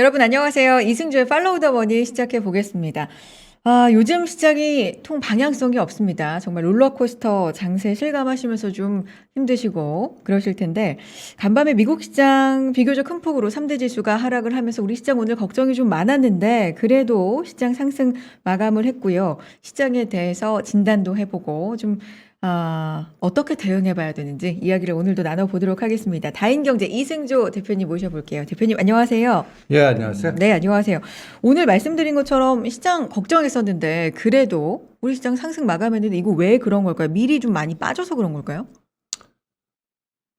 여러분 안녕하세요. 이승주의 팔로우 더 머니 시작해 보겠습니다. 요즘 시장이 통 방향성이 없습니다. 정말 롤러코스터 장세 실감하시면서 좀 힘드시고 그러실 텐데 간밤에 미국 시장 비교적 큰 폭으로 3대 지수가 하락을 하면서 우리 시장 오늘 걱정이 좀 많았는데 그래도 시장 상승 마감을 했고요. 시장에 대해서 진단도 해보고 좀 어떻게 대응해 봐야 되는지 이야기를 오늘도 나눠보도록 하겠습니다. 다인경제 이승조 대표님 모셔볼게요. 대표님 안녕하세요. 예, 안녕하세요. 네, 안녕하세요. 오늘 말씀드린 것처럼 시장 걱정했었는데 그래도 우리 시장 상승 마감했는데 이거 왜 그런 걸까요? 미리 좀 많이 빠져서 그런 걸까요?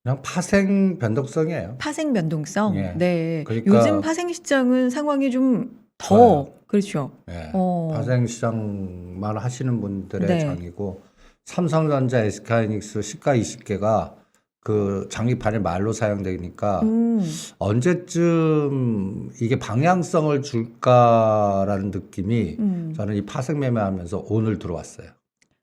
그냥 파생 변동성이에요. 파생 변동성? 예. 네. 그러니까 요즘 파생 시장은 상황이 좀 더, 좋아요. 그렇죠. 예. 어, 파생 시장만 하시는 분들의 네. 장이고 삼성전자, SK하이닉스 시가 20개가 그 장기판에 말로 사용되니까 언제쯤 이게 방향성을 줄까라는 느낌이 저는 이 파생 매매하면서 오늘 들어왔어요.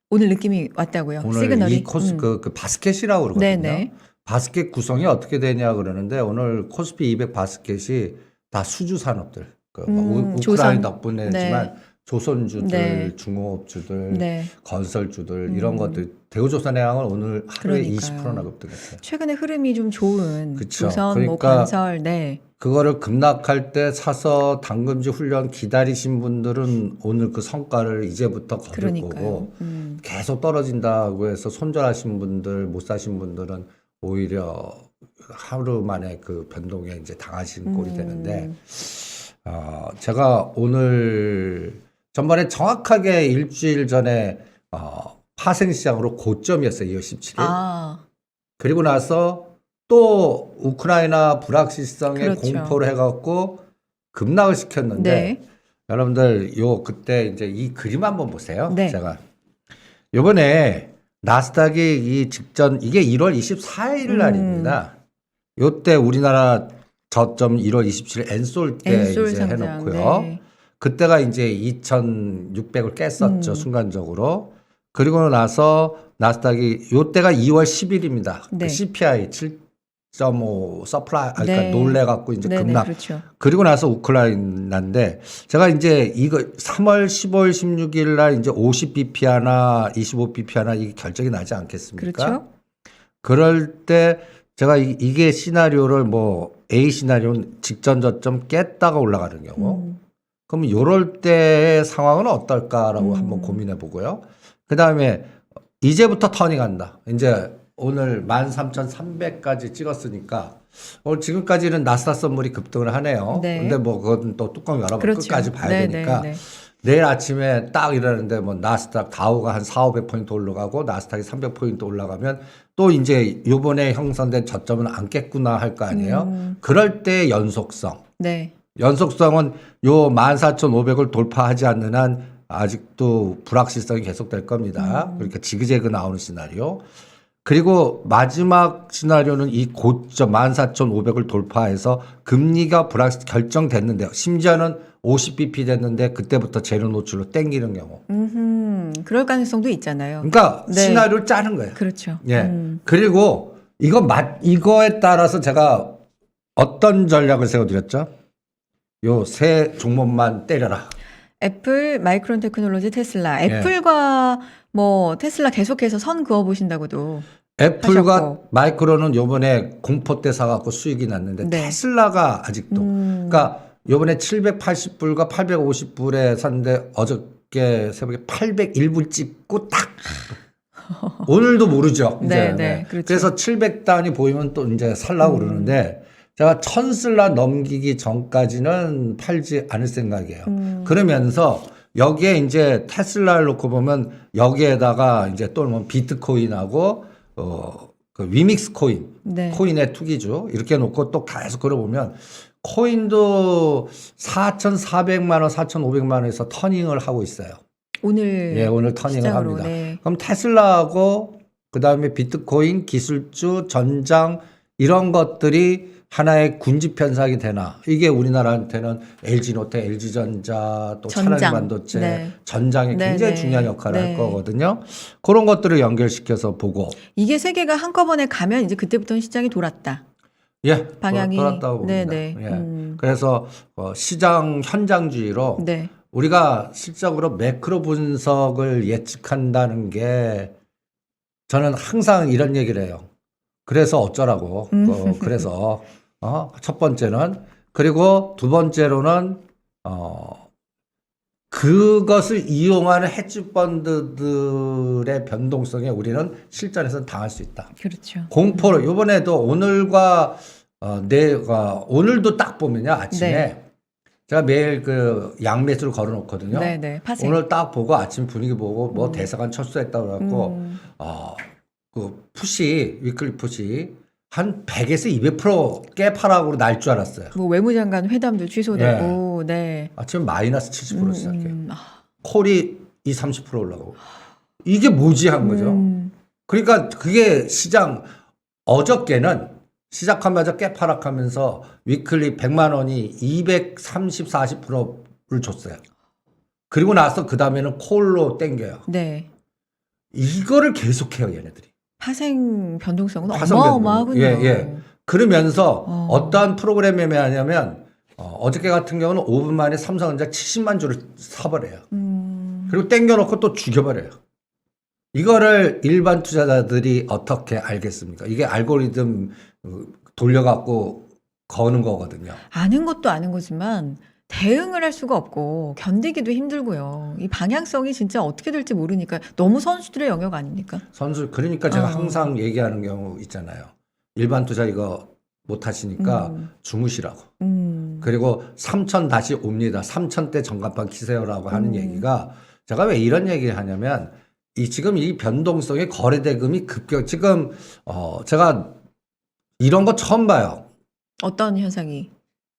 오늘 느낌이 왔다고요? 오늘 시그널이? 이 코스 그 바스켓이라고 그러거든요. 네네. 바스켓 구성이 어떻게 되냐 그러는데 오늘 코스피 200 바스켓이 다 수주 산업들. 우크라이나 조선. 덕분에지만 네. 조선주들, 네. 중공업주들, 네. 건설주들 이런 것들 대우조선해양은 오늘 하루에 그러니까요. 20%나 급등했어요. 최근에 흐름이 좀 좋은 그쵸. 조선, 뭐 그러니까 건설, 네. 그거를 급락할 때 사서 당금주 훈련 기다리신 분들은 오늘 그 성과를 이제부터 거둘 그러니까요. 거고 계속 떨어진다고 해서 손절하신 분들, 못 사신 분들은 오히려 하루 만에 그 변동에 이제 당하시는 꼴이 되는데 제가 오늘 전번에 정확하게 일주일 전에 파생 시장으로 고점이었어요. 2월 17일. 그리고 나서 또 우크라이나 불확실성에 그렇죠. 공포를 해갖고 급락을 시켰는데 네. 여러분들 그때 이제 이 그림 한번 보세요. 네. 제가 요번에 나스닥이 이 직전 이게 1월 24일 날입니다. 요때 우리나라 저점 1월 27일 엔솔 때 엔솔 이제 상장, 해놓고요. 네. 그때가 이제 2,600을 깼었죠. 순간적으로. 그리고 나서 나스닥이 요때가 2월 10일입니다. 네. 그 CPI 7.5 서플라이 그러니까 네. 놀래갖고 이제 네네, 급락. 그렇죠. 그리고 나서 우크라이나인데 제가 이제 이거 3월 15일 16일 날 이제 50bp 하나 25bp 하나 이게 결정이 나지 않겠습니까? 그렇죠. 그럴 때 제가 이게 시나리오를 뭐 A 시나리오는 직전 저점 깼다가 올라가는 경우 그러면 요럴 때의 상황은 어떨까라고 한번 고민해 보고요. 그 다음에 이제부터 터닝한다. 이제 오늘 13,300까지 찍었으니까 오늘 지금까지는 나스닥 선물이 급등을 하네요. 네. 근데 뭐 그건 또 뚜껑 열어봐 그렇죠. 끝까지 봐야 네, 되니까 네, 네. 내일 아침에 딱 이러는데 뭐 나스닥 다우가 한 4,500포인트 올라가고 나스닥이 300포인트 올라가면 또 이제 요번에 형성된 저점은 안 깼구나 할 거 아니에요. 그럴 때 연속성. 네. 연속성은 요 14,500을 돌파하지 않는 한 아직도 불확실성이 계속될 겁니다. 그러니까 지그재그 나오는 시나리오. 그리고 마지막 시나리오는 이 고점 14,500을 돌파해서 금리가 결정됐는데요. 심지어는 50bp 됐는데 그때부터 재료 노출로 땡기는 경우. 그럴 가능성도 있잖아요. 그러니까 네. 시나리오를 짜는 거예요. 그렇죠. 예. 그리고 이거에 따라서 제가 어떤 전략을 세워드렸죠? 요 세 종목만 때려라. 애플, 마이크론 테크놀로지, 테슬라. 애플과 뭐 테슬라 계속해서 선 그어 보신다고도 애플과 하셨고. 마이크론은 요번에 공포 때 사갖고 수익이 났는데 네. 테슬라가 아직도 그러니까 요번에 780불과 850불에 샀는데 어저께 새벽에 801불 찍고 딱 오늘도 모르죠. 이제. 네, 네, 그렇죠. 그래서 700단이 보이면 또 이제 살라고 그러는데 제가 1000슬라 넘기기 전까지는 팔지 않을 생각이에요. 그러면서 여기에 이제 테슬라를 놓고 보면 여기에다가 이제 또 뭐 비트코인하고 그 위믹스 코인, 네. 코인의 투기주 이렇게 놓고 또 계속 걸어보면 코인도 4,400만 원, 4,500만 원에서 터닝을 하고 있어요. 오늘 예, 오늘 터닝을 시장으로, 합니다. 네. 그럼 테슬라하고 그다음에 비트코인, 기술주, 전장 이런 것들이 하나의 군집 편상이 되나? 이게 우리나라한테는 LG노태, LG전자, 또 전장. 차량이 반도체, 네. 전장이 네, 굉장히 네. 중요한 역할을 네. 할 거거든요. 그런 것들을 연결시켜서 보고 이게 세 개가 한꺼번에 가면 이제 그때부터는 시장이 돌았다. 예, 방향이. 돌았다고 봅니다. 네네. 예. 그래서 시장 현장주의로 네. 우리가 실적으로 매크로 분석을 예측한다는 게 저는 항상 이런 얘기를 해요. 그래서 어쩌라고. 그래서 첫 번째는 그리고 두 번째로는 그것을 이용하는 헤지 펀드들의 변동성에 우리는 실전에서 당할 수 있다. 그렇죠. 공포를 이번에도 오늘과 오늘도 딱 보면요 아침에 네. 제가 매일 그 양매수를 걸어놓거든요. 네네. 파생. 오늘 딱 보고 아침 분위기 보고 뭐 대사관 철수했다고 그래갖고 그 풋이 위클리 풋이 한 100에서 200% 깨파락으로 날 줄 알았어요. 뭐 외무장관 회담도 취소되고, 네. 아침에 마이너스 70% 시작해요. 아, 콜이 30% 올라가고 이게 뭐지 한 거죠. 그러니까 그게 시장 어저께는 시작하자마자 깨파락하면서 위클리 100만 원이 230, 40%를 줬어요. 그리고 나서 그 다음에는 콜로 땡겨요. 네. 이거를 계속해요 얘네들이. 파생 변동성은 파생 어마어마하군요. 예. 그러면서 어떠한 프로그램에 하냐면 어저께 같은 경우는 5분 만에 삼성전자 70만 주를 사버려요. 그리고 땡겨놓고 또 죽여버려요. 이거를 일반 투자자들이 어떻게 알겠습니까? 이게 알고리즘 돌려갖고 거는 거거든요. 아는 것도 아는 거지만 대응을 할 수가 없고 견디기도 힘들고요. 이 방향성이 진짜 어떻게 될지 모르니까 너무 선수들의 영역 아닙니까? 그러니까 제가 항상 얘기하는 경우 있잖아요. 일반 투자 이거 못 하시니까 주무시라고. 그리고 3천 다시 옵니다. 3천대 전간판 키세요라고 하는 얘기가 제가 왜 이런 얘기를 하냐면 지금 이 변동성의 거래대금이 지금 제가 이런 거 처음 봐요. 어떤 현상이?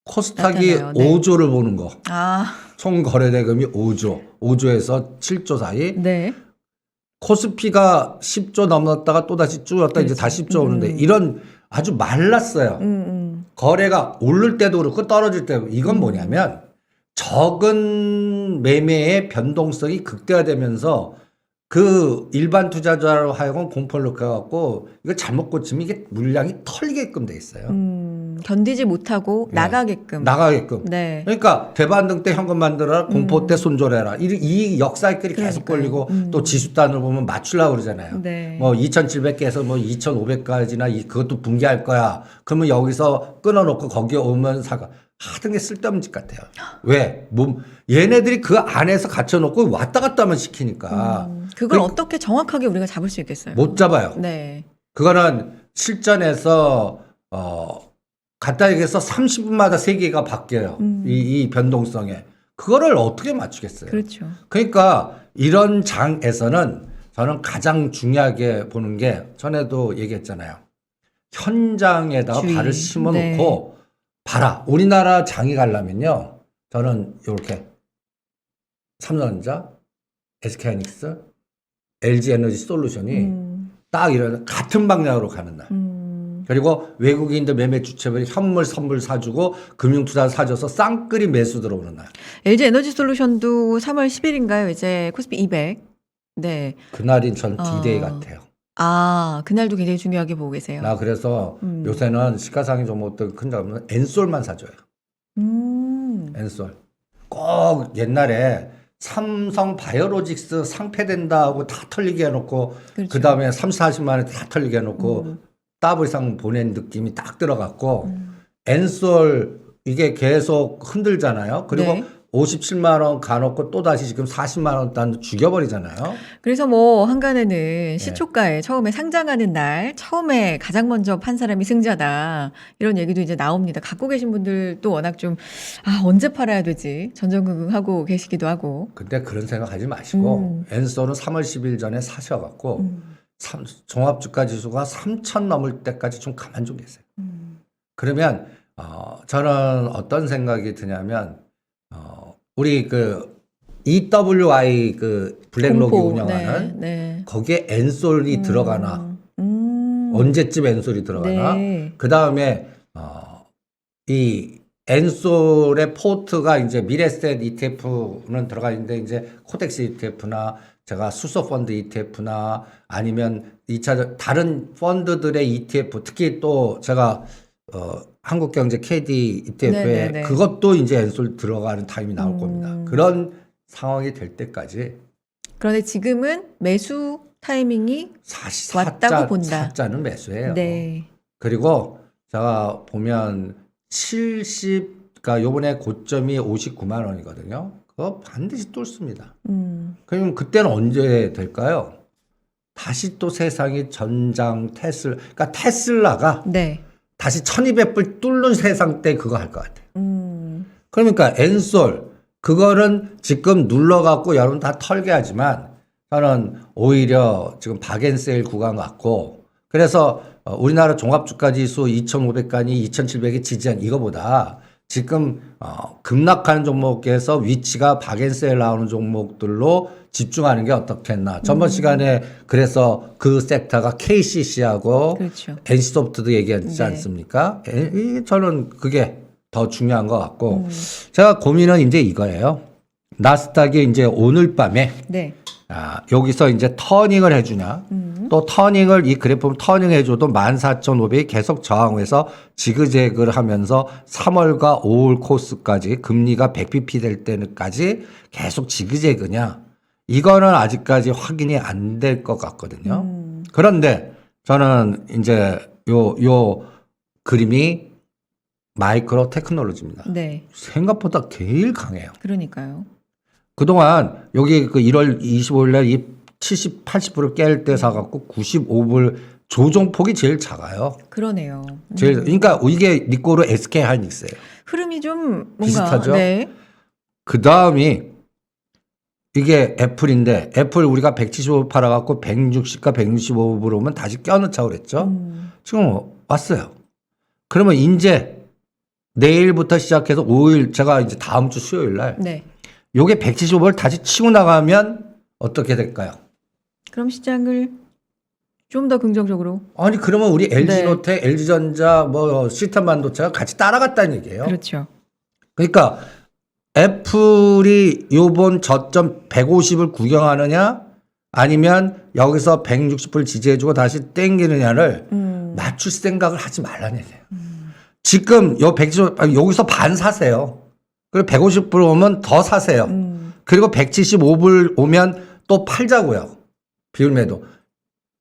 코스닥이 나타나요. 네. 5조를 보는 거. 아, 총 거래대금이 5조에서 7조 사이. 네. 코스피가 10조 넘었다가 또다시 줄었다 이제 그렇지. 다시 10조 오는데 이런 아주 말랐어요. 거래가 오를 때도 그렇고 떨어질 때도 이건 뭐냐면 적은 매매의 변동성이 극대화되면서 그 일반 투자자로 하여금 공포를 느껴갖고 이거 잘못 고치면 이게 물량이 털리게끔 돼 있어요. 견디지 못하고 예. 나가게끔. 나가게끔. 네. 그러니까 대반등 때 현금 만들어라, 공포 때 손절해라. 이 역사이클이 계속 그러니까요. 걸리고 또 지수단을 보면 맞추려고 그러잖아요. 네. 뭐 2,700개에서 뭐 2,500까지나 그것도 붕괴할 거야. 그러면 여기서 끊어놓고 거기에 오면 하던 게 쓸데없는 짓 같아요. 왜? 얘네들이 그 안에서 갇혀놓고 왔다 갔다만 시키니까. 그걸 어떻게 정확하게 우리가 잡을 수 있겠어요? 못 잡아요. 네. 그거는 실전에서 간단히 얘기해서 30분마다 세계가 바뀌어요. 이 변동성에. 그거를 어떻게 맞추겠어요? 그렇죠. 그러니까 이런 장에서는 저는 가장 중요하게 보는 게 전에도 얘기했잖아요. 현장에다가 주의. 발을 심어놓고 네. 봐라. 우리나라 장이 가려면요. 저는 이렇게 삼성전자, SK하이닉스, LG에너지 솔루션이 딱 이런 같은 방향으로 가는 날. 그리고 외국인들 매매 주체들이 현물 선물 사주고 금융투자 사줘서 쌍끌이 매수 들어오는 날. LG 에너지 솔루션도 3월 10일인가요? 이제 코스피 200. 네. 그날인 전 D-Day 같아요. 아, 그날도 굉장히 중요하게 보고 계세요. 나 그래서 요새는 시가상위 종목들 큰 잡으면 엔솔만 사줘요. 엔솔. 꼭 옛날에 삼성 바이오로직스 상폐된다고 다 털리게 해놓고 그렇죠. 그 다음에 30, 40만 원에 다 털리게 해놓고 더블 이상 보낸 느낌이 딱 들어갔고 엔솔 이게 계속 흔들잖아요. 그리고 네. 57만 원 가놓고 또다시 지금 40만 원 단 죽여버리잖아요. 그래서 뭐 한간에는 시초가에 처음에 상장하는 날 처음에 가장 먼저 판 사람이 승자다 이런 얘기도 이제 나옵니다. 갖고 계신 분들도 워낙 좀 언제 팔아야 되지 전전긍긍하고 계시기도 하고. 근데 그런 생각하지 마시고 엔솔은 3월 10일 전에 사셔갖고 종합주가 지수가 3,000 넘을 때까지 좀 가만 좀 계세요. 그러면 저는 어떤 생각이 드냐면 우리 그 EWI 그 블랙록이 공포. 운영하는 네. 거기에 엔솔이 들어가나 언제쯤 엔솔이 들어가나 네. 그 다음에 이 엔솔의 포트가 이제 미래셋 ETF는 들어가 있는데 이제 코덱스 ETF나 제가 수소펀드 ETF나 아니면 2차 다른 펀드들의 ETF 특히 또 제가 한국경제 KD ETF에 네네네. 그것도 이제 엔솔 들어가는 타임이 나올 겁니다. 그런 상황이 될 때까지 그런데 지금은 매수 타이밍이 왔다고 본다. 사자는 매수예요. 네. 그리고 제가 보면 그러니까 요번에 고점이 59만 원이거든요. 그거 반드시 뚫습니다. 그럼 그때는 언제 될까요? 다시 또 세상이 그러니까 테슬라가 네. 다시 1200불 뚫는 세상 때 그거 할 것 같아요. 그러니까 엔솔 그거는 지금 눌러갖고 여러분 다 털게 하지만 저는 오히려 지금 박앤세일 구간 같고 그래서 우리나라 종합주가지수 2500간이 2700이 지지한 이거보다 지금 급락하는 종목에서 위치가 박앤세일 나오는 종목들로 집중하는 게 어떻겠나. 전번 시간에 그래서 그 섹터가 KCC하고 그렇죠. NC소프트도 얘기했지 네. 않습니까? 저는 그게 더 중요한 것 같고 제가 고민은 이제 이거예요. 나스닥이 이제 오늘 밤에 네. 여기서 이제 터닝을 해주냐. 또 터닝을 이 그래프 터닝 해줘도 14,500이 계속 저항해서 지그재그를 하면서 3월과 5월 코스까지 금리가 100bp 될 때까지 계속 지그재그냐. 이거는 아직까지 확인이 안 될 것 같거든요. 그런데 저는 이제 요 그림이 마이크로 테크놀로지입니다. 네. 생각보다 제일 강해요. 그러니까요. 그동안 여기 그 1월 25일 날 이 70, 80불을 깰 때 사갖고 95불 조종폭이 제일 작아요. 그러네요. 그러니까 이게 니꼬르 SK 하이닉스예요. 흐름이 좀 뭔가 비슷하죠? 네. 그 다음이 이게 애플인데 애플 우리가 175불 팔아갖고 160과 165불 오면 다시 껴넣자고 그랬죠. 지금 왔어요. 그러면 이제 내일부터 시작해서 5일 제가 이제 다음 주 수요일 날 네. 요게 175불 다시 치고 나가면 어떻게 될까요? 그럼 시장을 좀 더 긍정적으로. 아니 그러면 우리 네. LG노텍, LG전자, 뭐 시스템 반도체가 같이 따라갔다는 얘기예요. 그렇죠. 그러니까 애플이 요번 저점 150을 구경하느냐 아니면 여기서 160불 지지해주고 다시 땡기느냐를 맞출 생각을 하지 말라는 얘기예요. 지금 요 175, 여기서 반 사세요. 그리고 150불 오면 더 사세요. 그리고 175불 오면 또 팔자고요. 비율 매도.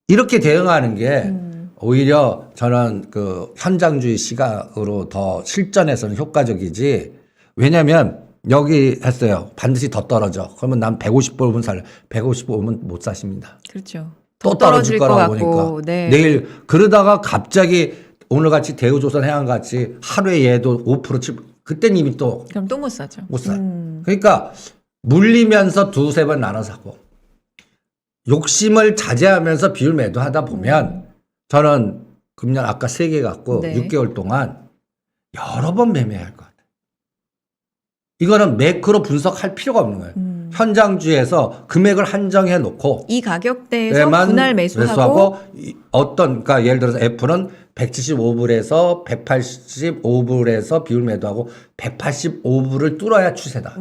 이렇게 대응하는 게 오히려 저는 그 현장주의 시각으로 더 실전에서는 효과적이지. 왜냐면 여기 했어요. 반드시 더 떨어져. 그러면 난 150불 오면 살래. 150불 오면 못 사십니다. 그렇죠. 또 떨어질 거라고 보니까. 네. 내일 그러다가 갑자기 오늘같이 대우조선 해양같이 하루에 얘도 5% 7% 그땐 이미 또 그럼 또 못 사죠. 못 사요. 그러니까 물리면서 두세 번 나눠 사고 욕심을 자제하면서 비율 매도하다 보면 저는 금년 아까 3개 갖고 네. 6개월 동안 여러 번 매매할 것 같아요. 이거는 매크로 분석할 필요가 없는 거예요. 현장주에서 금액을 한정해 놓고 이 가격대에서 분할 매수하고 그러니까 예를 들어서 애플은 175불에서 185불에서 비율 매도하고 185불을 뚫어야 추세다.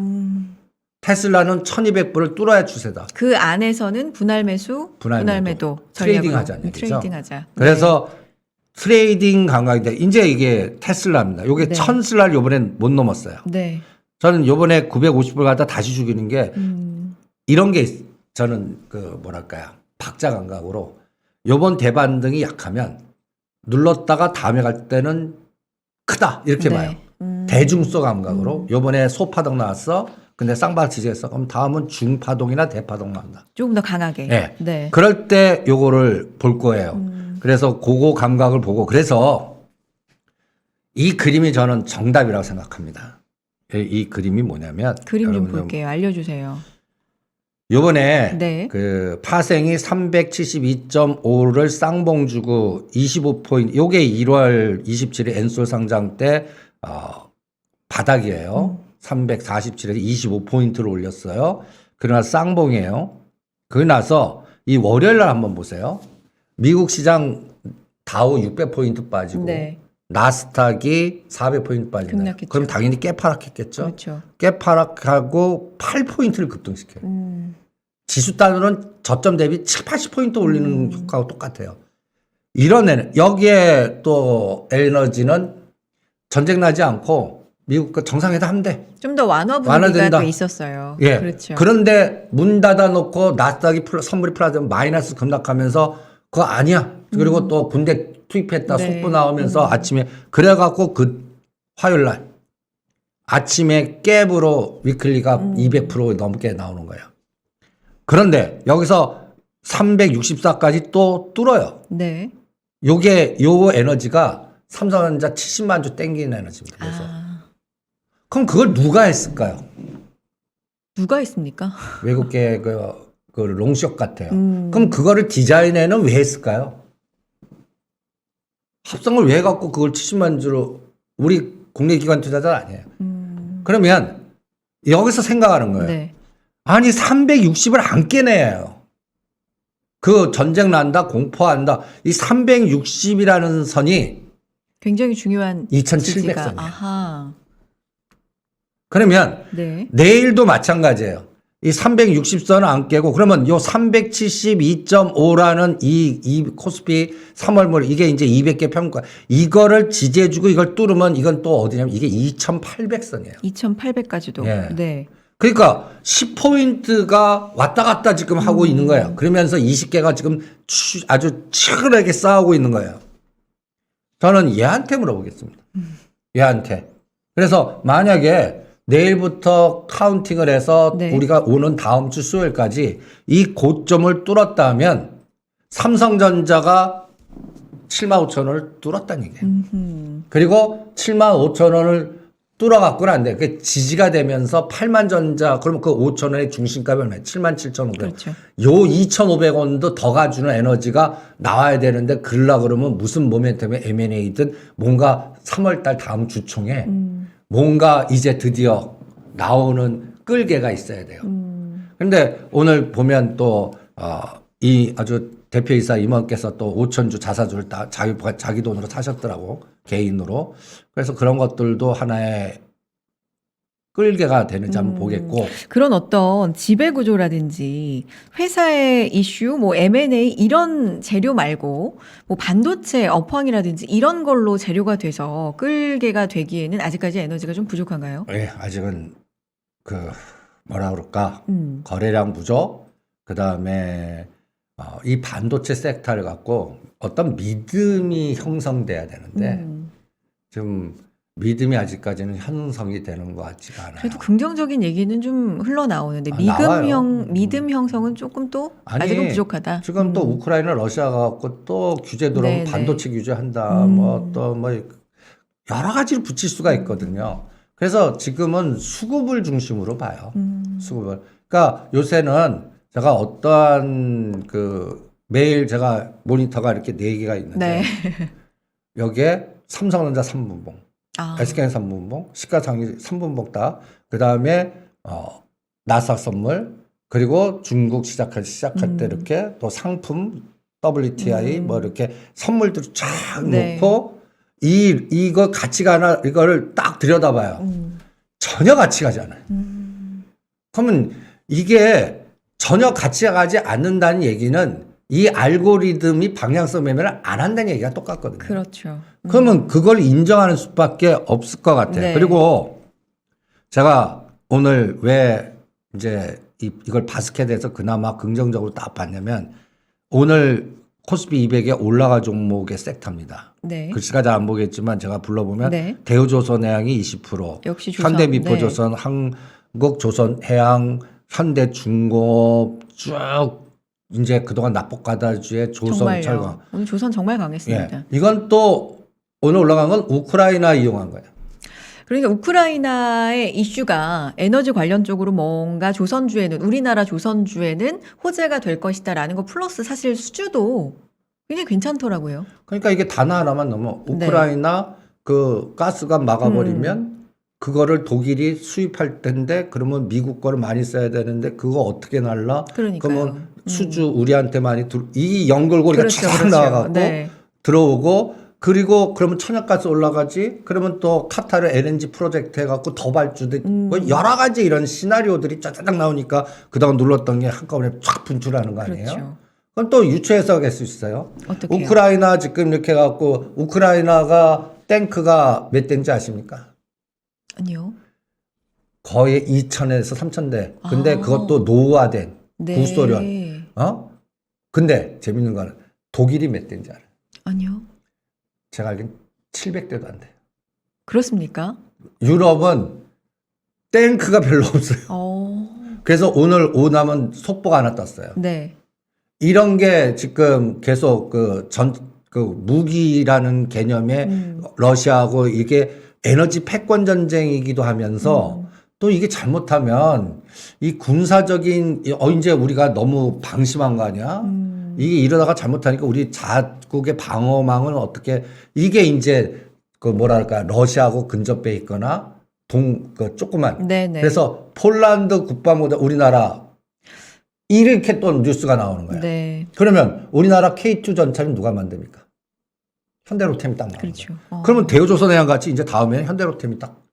테슬라는 1200불을 뚫어야 추세다. 그 안에서는 분할 매수, 분할 매도 트레이딩 하자는 얘기죠. 트레이딩 하자. 그래서 트레이딩 감각인데 이제 이게 테슬라입니다. 이게 네. 1000슬라를 이번엔 못 넘었어요. 네. 저는 이번에 950불 갖다 다시 죽이는 게 이런 게 저는 그 뭐랄까요. 박자 감각으로 이번 대반등이 약하면 눌렀다가 다음에 갈 때는 크다 이렇게 네. 봐요. 대중소 감각으로 이번에 소파동 나왔어. 근데 쌍발 지지했어. 그럼 다음은 중파동이나 대파동 나온다. 조금 더 강하게. 네. 네. 그럴 때 요거를 볼 거예요. 그래서 그거 감각을 보고 그래서 이 그림이 저는 정답이라고 생각합니다. 이 그림이 뭐냐면 그림 좀 여러분 볼게요. 알려주세요. 요번에 네. 그 파생이 372.5를 쌍봉 주고 25포인트 요게 1월 27일 엔솔 상장 때 바닥이에요. 347에서 25포인트를 올렸어요. 그러나 쌍봉이에요. 그러고 나서 이 월요일 날 한번 보세요. 미국 시장 다우 600포인트 빠지고 네. 나스닥이 400포인트 빠진다. 급락했죠. 그럼 당연히 깨파락했겠죠. 그렇죠. 깨파락하고 8포인트를 급등시켜요. 지수 단으로는 저점 대비 7, 80포인트 올리는 효과하고 똑같아요. 이런 애는 여기에 또 에너지는 전쟁 나지 않고 미국과 정상회담 한대. 좀 더 완화 분위기가 완화된다. 또 있었어요. 예. 그렇죠. 그런데 문 닫아놓고 나스닥이 선물이 플라자면 마이너스 급락하면서 그거 아니야. 그리고 또 군대 투입했다 네. 속보 나오면서 아침에 그래갖고 그 화요일 날 아침에 갭으로 위클리가 200% 넘게 나오는 거예요. 그런데 여기서 364까지 또 뚫어요. 네. 요 에너지가 삼성전자 70만 주 땡기는 에너지입니다. 그래서. 그럼 그걸 누가 했을까요? 누가 했습니까? 외국계 그 롱숏 같아요. 그럼 그거를 디자인에는 왜 했을까요? 합성을 왜 갖고 그걸 70만 주로 우리 국내 기관 투자자 아니에요. 그러면 여기서 생각하는 거예요. 네. 아니 360을 안 깨내요. 그 전쟁 난다 공포한다. 이 360이라는 선이 굉장히 중요한 2700선이에요. 아하. 그러면 네. 내일도 마찬가지예요. 이 360선을 안 깨고 그러면 요 372.5라는 이 코스피 3월물 이게 이제 200개 평가 이거를 지지해주고 이걸 뚫으면 이건 또 어디냐면 이게 2800선이에요. 2800까지도. 예. 네. 그러니까 10포인트가 왔다 갔다 지금 하고 있는 거예요. 그러면서 20개가 지금 아주 치열하게 싸우고 있는 거예요. 저는 얘한테 물어보겠습니다. 얘한테. 그래서 만약에 내일부터 카운팅을 해서 네. 우리가 오는 다음 주 수요일까지 이 고점을 뚫었다면 삼성전자가 75,000원을 뚫었다는 얘기예요. 그리고 75,000원을 뚫어갖고는 안 돼요. 그게 지지가 되면서 8만전자 그러면 그 5,000원의 중심값이 얼마예요? 77,500원. 그렇죠. 요 2,500원도 더 가주는 에너지가 나와야 되는데 그러려 그러면 무슨 모멘텀의 M&A든 뭔가 3월달 다음 주총에 뭔가 이제 드디어 나오는 끌개가 있어야 돼요. 그런데 오늘 보면 또 이 아주 대표이사 임원께서 또 5,000주 자사주를 자기 돈으로 사셨더라고. 개인으로. 그래서 그런 것들도 하나의 끌개가 되는지 한번 보겠고. 그런 어떤 지배구조라든지 회사의 이슈, 뭐 M&A 이런 재료 말고 뭐 반도체 업황이라든지 이런 걸로 재료가 돼서 끌개가 되기에는 아직까지 에너지가 좀 부족한가요? 예, 아직은 뭐라 그럴까. 음. 거래량 부족, 그 다음에 이 반도체 섹터를 갖고 어떤 믿음이 형성돼야 되는데 좀 믿음이 아직까지는 형성이 되는 것 같지가 않아요. 그래도 긍정적인 얘기는 좀 흘러나오는데 나와요. 믿음 형성은 조금 또 아니, 아직은 부족하다. 지금 또 우크라이나 러시아가 갖고 또 규제 들어오면 네네. 반도체 규제한다. 뭐 또 뭐 여러 가지를 붙일 수가 있거든요. 그래서 지금은 수급을 중심으로 봐요. 수급을. 그러니까 요새는 제가 어떠한 매일 제가 모니터가 이렇게 4개가 있는데 네. 여기에 삼성전자 3분봉, SK는 3분봉, 시가상위 3분봉 다. 그다음에 나스닥 선물 그리고 중국 시작할 때 이렇게 또 상품 WTI 뭐 이렇게 선물들을 쫙 네. 놓고 이거 가치가 하나 이거를 딱 들여다봐요. 전혀 가치가 가지 않아요. 그러면 이게 전혀 가치가 가지 않는다는 얘기는 이 알고리즘이 방향성 매매를 안 한다는 얘기가 똑같거든요. 그렇죠. 그러면 그걸 인정하는 수밖에 없을 것 같아요. 네. 그리고 제가 오늘 왜 이제 이걸 바스켓에서 그나마 긍정적으로 딱 봤냐면 오늘 코스피 200에 올라가 종목의 섹터입니다. 네. 글씨가 잘 안 보겠지만 제가 불러보면 네. 대우조선해양이 20%, 역시 조선. 현대미포조선, 한국조선해양, 현대중공업 쭉 이제 그동안 납법가다주의 정말요. 조선철강. 오늘 조선 정말 강했습니다. 예. 이건 또 오늘 올라간 건 우크라이나 이용한 거예요. 그러니까 우크라이나의 이슈가 에너지 관련 쪽으로 뭔가 조선주에는 우리나라 조선주에는 호재가 될 것이다라는 거 플러스 사실 수주도 굉장히 괜찮더라고요. 그러니까 이게 단어 하나만 넣으면 우크라이나 그 가스가 막아버리면 그거를 독일이 수입할 텐데 그러면 미국 거를 많이 써야 되는데 그거 어떻게 날라? 그러니까요. 그러면 수주 우리한테 많이 이 연결고리가 그렇죠, 쫙 그렇죠. 나와갖고 네. 들어오고 그리고 그러면 천연가스 올라가지 그러면 또 카타르 LNG 프로젝트 해갖고 더 발주돼 뭐 여러 가지 이런 시나리오들이 짜자작 나오니까 그동안 눌렀던 게 한꺼번에 쫙 분출하는 거 아니에요? 그렇죠. 그건 또 유추해서 할 수 있어요. 어떻게요? 우크라이나 지금 이렇게 해갖고 우크라이나가 탱크가 몇 대인지 아십니까? 아니요. 거의 2,000에서 3,000대. 근데 아. 그것도 노후화된 네. 구소련. 근데 재밌는 거는 독일이 몇 대인지 알아요? 아니요. 제가 알기엔 700대도 안 돼요. 그렇습니까? 유럽은 탱크가 별로 없어요. 그래서 오늘 오남은 속보가 하나 떴어요. 네. 이런 게 지금 계속 그 무기라는 개념에 러시아하고 이게 에너지 패권 전쟁이기도 하면서 또 이게 잘못하면 이 군사적인 이제 우리가 너무 방심한 거 아니야? 이게 이러다가 잘못하니까 우리 자국의 방어망은 어떻게 이게 이제 그 뭐랄까 러시아하고 근접해 있거나 그 조그만 네네. 그래서 폴란드 국방보다 우리나라 이렇게 또 뉴스가 나오는 거야. 네. 그러면 우리나라 K2 전차는 누가 만듭니까? 현대로템이 딱 나오는 그렇죠. 거야. 그러면 대우조선해양 같이 이제 다음에는 현대로템이 딱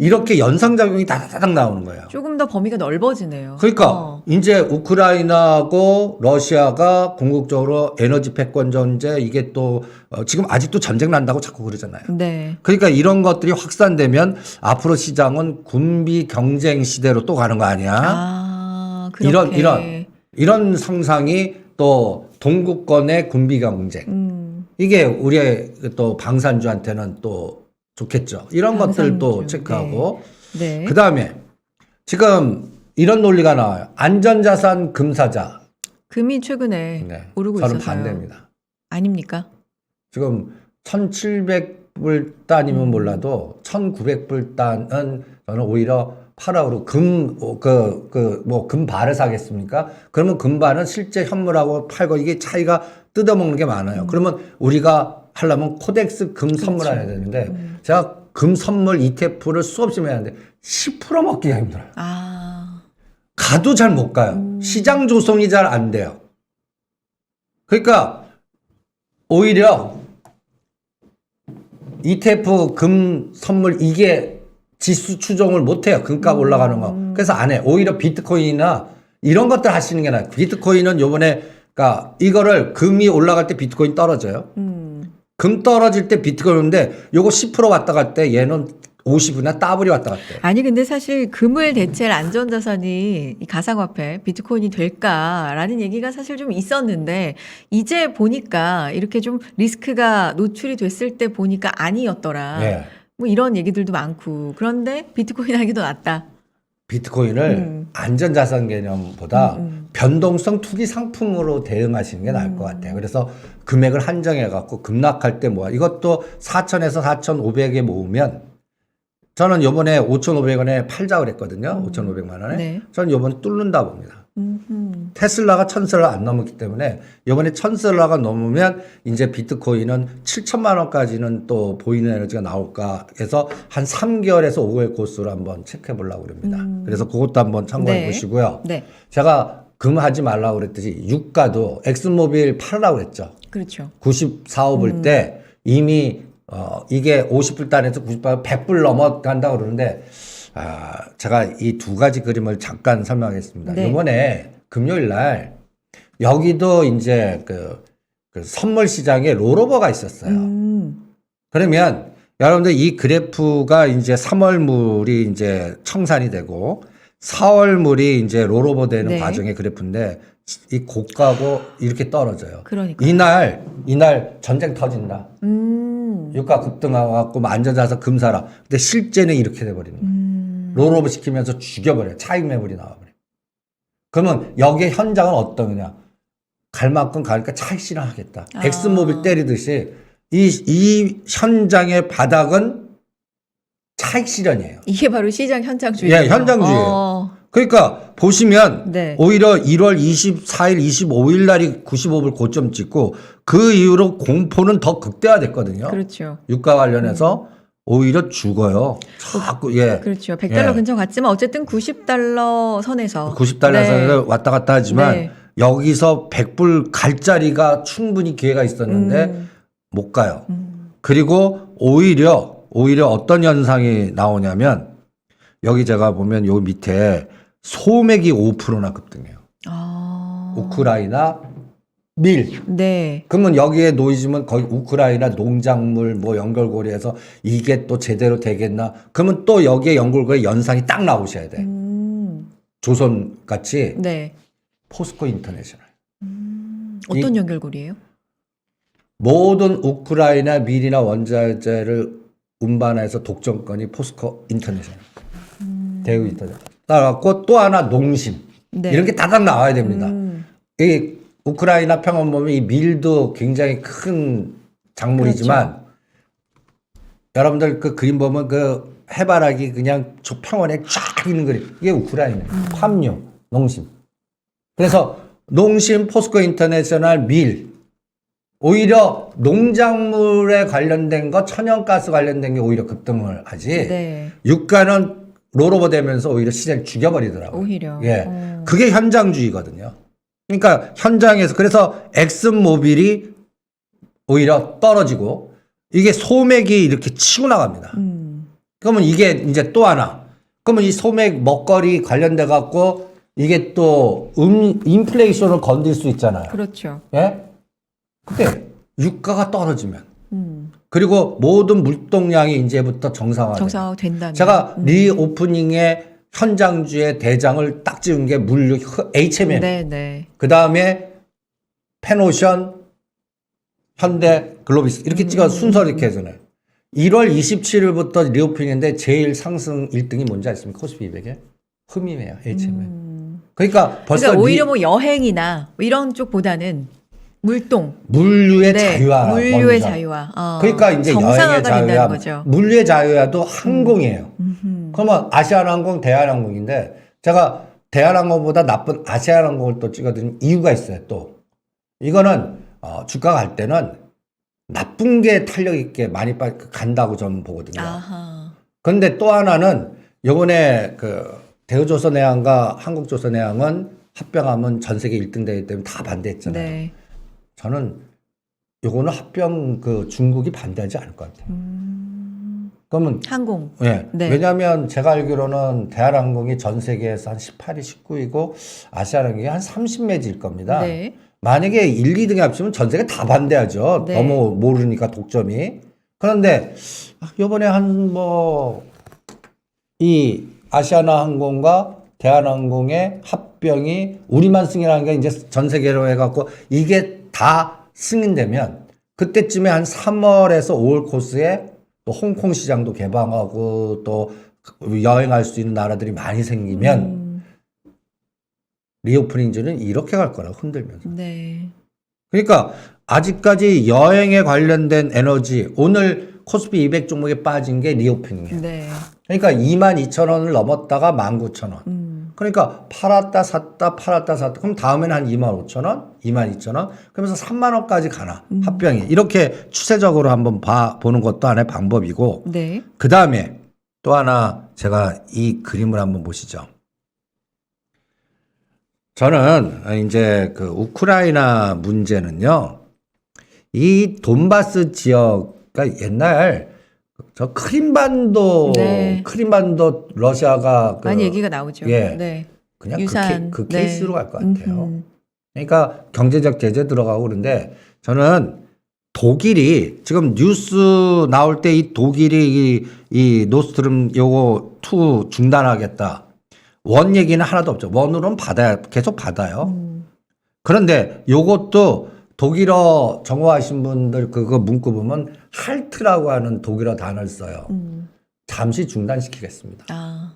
이렇게 연상작용이 다다닥 나오는 거예요. 조금 더 범위가 넓어지네요. 그러니까 이제 우크라이나하고 러시아가 궁극적으로 에너지 패권 전제 이게 또 지금 아직도 전쟁 난다고 자꾸 그러잖아요. 네. 그러니까 이런 것들이 확산되면 앞으로 시장은 군비 경쟁 시대로 또 가는 거 아니야? 그렇게. 이런 상상이 또 동구권의 군비 경쟁. 이게 우리의 또 방산주한테는 또 좋겠죠. 이런 것들도 체크하고. 네. 그 다음에 지금 이런 논리가 나와요. 안전자산 금사자. 금이 최근에 오르고 저는 있어서요. 반대입니다. 아닙니까? 지금 1,700불 단이면 몰라도 1,900불 단은 저는 오히려 파라오로 금발을 사겠습니까? 그러면 금발은 실제 현물하고 팔고 이게 차이가 뜯어먹는 게 많아요. 그러면 우리가 하려면 코덱스 금 선물해야 되는데 제가 금 선물 ETF를 수없이 매는데 10% 먹기가 힘들어요. 가도 잘 못 가요. 시장 조성이 잘 안 돼요. 그러니까 오히려 ETF 금 선물 이게 지수 추종을 못해요. 금값 올라가는 거. 그래서 안 해. 오히려 비트코인이나 이런 것들 하시는 게 나아요. 비트코인은 요번에 그러니까 이거를 금이 올라갈 때 비트코인 떨어져요. 금 떨어질 때 비트코인 오는데 요거 10% 왔다 갈 때 얘는 50이나 더블이 왔다 갔대. 아니 근데 사실 금을 대체할 안전자산이 이 가상화폐 비트코인이 될까라는 얘기가 사실 좀 있었는데 이제 보니까 이렇게 좀 리스크가 노출이 됐을 때 보니까 아니었더라. 네. 뭐 이런 얘기들도 많고 그런데 비트코인 하기도 낫다. 비트코인을 안전자산 개념보다 변동성 투기 상품으로 대응하시는 게 나을 것 같아요. 그래서 금액을 한정해 갖고 급락할 때 모아. 이것도 4,000에서 4,500에 모으면 저는 요번에 5,500원에 팔자 그랬거든요. 5,500만 원에. 네. 저는 요번에 뚫는다 봅니다. 테슬라가 1,000셀러 안 넘었기 때문에 요번에 1,000셀러가 넘으면 이제 비트코인은 7천만 원까지는 또 보이는 에너지가 나올까 해서 한 3개월에서 5개월 코스로 한번 체크해 보려고 그럽니다. 그래서 그것도 한번 참고해 보시고요. 네. 제가 금 하지 말라고 그랬듯이 유가도 엑슨모빌 팔으라고 그랬죠. 그렇죠. 94억 때 이미 이게 50불 단에서 90불 100불 넘어간다고 그러는데 제가 이 두 가지 그림을 잠깐 설명하겠습니다. 네. 이번에 금요일 날 여기도 이제 그 선물 시장에 롤오버가 있었어요. 그러면 여러분들 이 그래프가 이제 3월물이 이제 청산이 되고 4월물이 이제 롤오버 되는 과정의 그래프인데 이 고가고 이렇게 떨어져요. 그러니까 이날 전쟁 터진다. 유가 급등하고 안전자산 금 사라. 근데 실제는 이렇게 돼버리는 거예요. 롤오버 시키면서 죽여버려요. 차익 매물이 나와버려요. 그러면 여기에 현장은 어떠느냐. 갈 만큼 가니까 차익 실현하겠다. 엑슨모빌 때리듯이 이 현장의 바닥은 차익 실현이에요. 이게 바로 시장 현장주의. 예, 현장주의예요. 그러니까 보시면 오히려 1월 24일, 25일 날이 95불 고점 찍고 그 이후로 공포는 더 극대화됐거든요. 그렇죠. 유가 관련해서 오히려 죽어요. 자꾸 그렇죠. 100달러 근처 갔지만 어쨌든 90달러 선에서 90달러 선에서 왔다 갔다 하지만 여기서 100불 갈 자리가 충분히 기회가 있었는데 못 가요. 그리고 오히려 어떤 현상이 나오냐면 여기 제가 보면 요 밑에 소맥이 5%나 급등해요. 우크라이나 밀. 네. 그러면 여기에 놓이시면 거기 우크라이나 농작물 뭐 연결고리에서 이게 또 제대로 되겠나? 그러면 또 여기에 연결고리 연상이 딱 나오셔야 돼. 조선 같이 네. 포스코 인터내셔널. 어떤 연결고리예요? 모든 우크라이나 밀이나 원자재를 운반해서 독점권이 포스코 인터내셔널. 대우 인터내셔널. 따라갖고 또 하나 농심. 네. 이런 게 다닥 나와야 됩니다. 이 우크라이나 평원 보면 이 밀도 굉장히 큰 작물이지만 그렇죠. 여러분들 그 그림 보면 그 해바라기 그냥 저 평원에 쫙 있는 그림. 이게 우크라이나. 함유, 농심. 그래서 농심, 포스코 인터내셔널, 밀. 오히려 농작물에 관련된 거, 천연가스 관련된 게 오히려 급등을 하지. 네. 유가는 롤오버 되면서 오히려 시장을 죽여버리더라고요. 오히려. 예. 그게 현장주의거든요. 그러니까 현장에서 그래서 엑슨모빌이 오히려 떨어지고 이게 소맥이 이렇게 치고 나갑니다. 그러면 이게 이제 또 하나. 그러면 이 소맥 먹거리 관련돼 갖고 이게 또 인플레이션을 건들 수 있잖아요. 그렇죠. 예? 근데 유가가 떨어지면 그리고 모든 물동량이 이제부터 정상화 된다면. 제가 리오프닝에 현장주의 대장을 딱 찍은 게 물류 HMM. 네, 네. 그 다음에 페노션, 현대, 글로비스 이렇게 찍어 순서를 이렇게 해서는 1월 27일부터 리오프닝인데 제일 상승 1등이 뭔지 아십니까? 코스피 200에 흠이에요. HMM. 그러니까 벌써 그러니까 오히려 뭐 여행이나 뭐 이런 쪽보다는 물류의 네, 자유화. 물류의 먼저. 자유화. 그러니까 이제 여행의 정상화가 된다는 자유화, 거죠. 물류의 자유화도 항공이에요. 그러면 아시아나항공, 대한항공인데 제가 대한항공보다 나쁜 아시아나항공을 또 찍어드린 이유가 있어요. 또 이거는 주가가 갈 때는 나쁜 게 탄력 있게 많이 간다고 저는 보거든요. 아하. 그런데 또 하나는 요번에 그 대우조선해양과 한국조선해양은 합병하면 전 세계 1등 되기 때문에 다 반대했잖아요. 네. 저는 요거는 합병 그 중국이 반대하지 않을 것 같아요. 그러면 항공. 예. 네. 왜냐하면 제가 알기로는 대한항공이 전 세계에서 한 18위, 19위고 아시아항공이 한 30매지일 겁니다. 네. 만약에 1, 2등이 합치면 전 세계 다 반대하죠. 네. 너무 모르니까 독점이. 그런데 요번에 한 뭐 이 아시아나 항공과 대한항공의 합병이 우리만 승인하는 게 이제 전 세계로 해갖고 이게 다 승인되면 그때쯤에 한 3월에서 5월 코스에 또 홍콩 시장도 개방하고 또 여행할 수 있는 나라들이 많이 생기면 리오프닝주는 이렇게 갈 거라고 흔들면서. 네. 그러니까 아직까지 여행에 관련된 에너지 오늘 코스피 200 종목에 빠진 게 리오프닝이에요. 네. 그러니까 22,000원을 넘었다가 19,000원. 그러니까 팔았다 샀다 팔았다 샀다. 그럼 다음에는 한 25,000원, 22,000원. 그러면서 3만 원까지 가나 합병이. 이렇게 추세적으로 한번 보는 것도 하나의 방법이고. 네. 그다음에 또 하나 제가 이 그림을 한번 보시죠. 저는 이제 그 우크라이나 문제는요. 이 돈바스 지역가 옛날 저 크림반도 네. 크림반도 러시아가 많이 얘기가 나오죠. 예. 네. 그냥 유산. 그 네. 케이스로 갈 것 같아요. 그러니까 경제적 제재 들어가고 그런데 저는 독일이 지금 뉴스 나올 때 이 독일이 이 노스트림 요거 2 중단하겠다. 원 얘기는 하나도 없죠. 원으로는 계속 받아요. 그런데 요것도 독일어 정화하신 분들 그거 문구 보면 할트라고 하는 독일어 단어를 써요. 잠시 중단시키겠습니다. 아.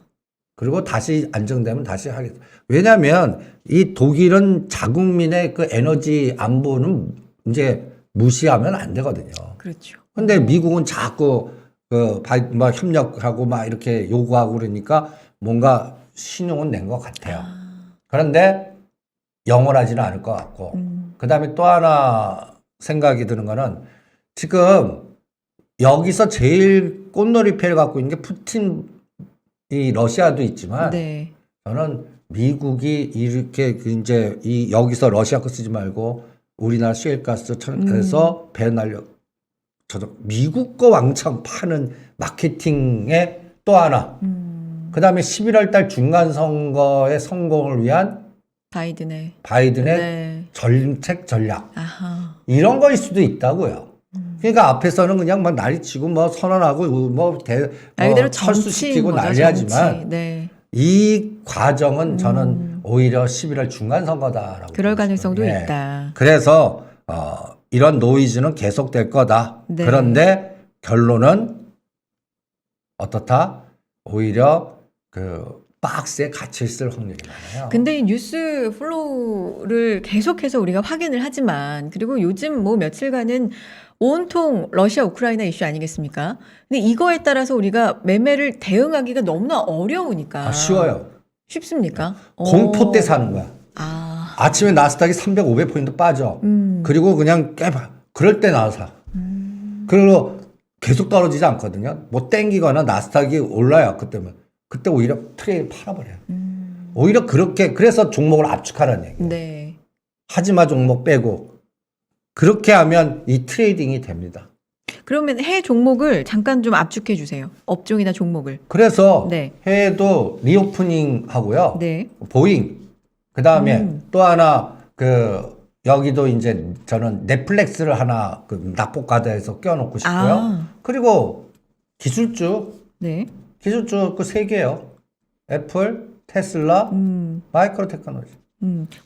그리고 다시 안정되면 다시 하겠습니다. 왜냐하면 이 독일은 자국민의 그 에너지 안보는 이제 무시하면 안 되거든요. 그렇죠. 근데 미국은 자꾸 뭐 협력하고 막 이렇게 요구하고 그러니까 뭔가 신용은 낸 것 같아요. 그런데 영원하지는 않을 것 같고. 그 다음에 또 하나 생각이 드는 거는 지금 여기서 제일 꽃놀이패를 갖고 있는 게 푸틴, 이 러시아도 있지만 네. 저는 미국이 이렇게 이제 여기서 러시아 거 쓰지 말고 우리나라 셰일가스 그래서 배 날려 미국 거 왕창 파는 마케팅의 또 하나. 그 다음에 11월 달 중간 선거의 성공을 위한 바이든의 바이든의 네. 정책 전략 아하. 이런 거일 수도 있다고요. 그러니까 앞에서는 그냥 막 난리치고 뭐 선언하고 말 그대로 철수시키고 정치인 거죠, 난리하지만 정치. 네. 이 과정은 저는 오히려 11월 중간 선거다라고 그럴 보고 가능성도 싶어요. 있다. 그래서 이런 노이즈는 계속될 거다. 네. 그런데 결론은 어떻다? 오히려 그 박스에 갇혀 있을 확률이 많아요. 근데 이 뉴스 플로우를 계속해서 우리가 확인을 하지만, 그리고 요즘 뭐 며칠간은 온통 러시아 우크라이나 이슈 아니겠습니까? 근데 이거에 따라서 우리가 매매를 대응하기가 너무나 어려우니까. 쉬워요. 쉽습니까? 공포 때 사는 거야. 아. 아침에 나스닥이 300, 500포인트 빠져. 그리고 그냥 깨봐. 그럴 때 나와 사. 그리고 계속 떨어지지 않거든요. 뭐 땡기거나 나스닥이 올라요. 그때 오히려 트레이드 팔아버려요. 오히려 그래서 종목을 압축하라는 얘기예요. 네. 하지마 종목 빼고. 그렇게 하면 이 트레이딩이 됩니다. 그러면 해 종목을 잠깐 좀 압축해 주세요. 업종이나 종목을. 그래서 네. 해외도 리오프닝 하고요. 네. 보잉. 그 다음에 또 하나, 여기도 이제 저는 넷플릭스를 하나 낙폭과대에서 껴놓고 싶고요. 아. 그리고 기술주 네. 그 세 개요. 애플, 테슬라, 마이크로 테크놀로지.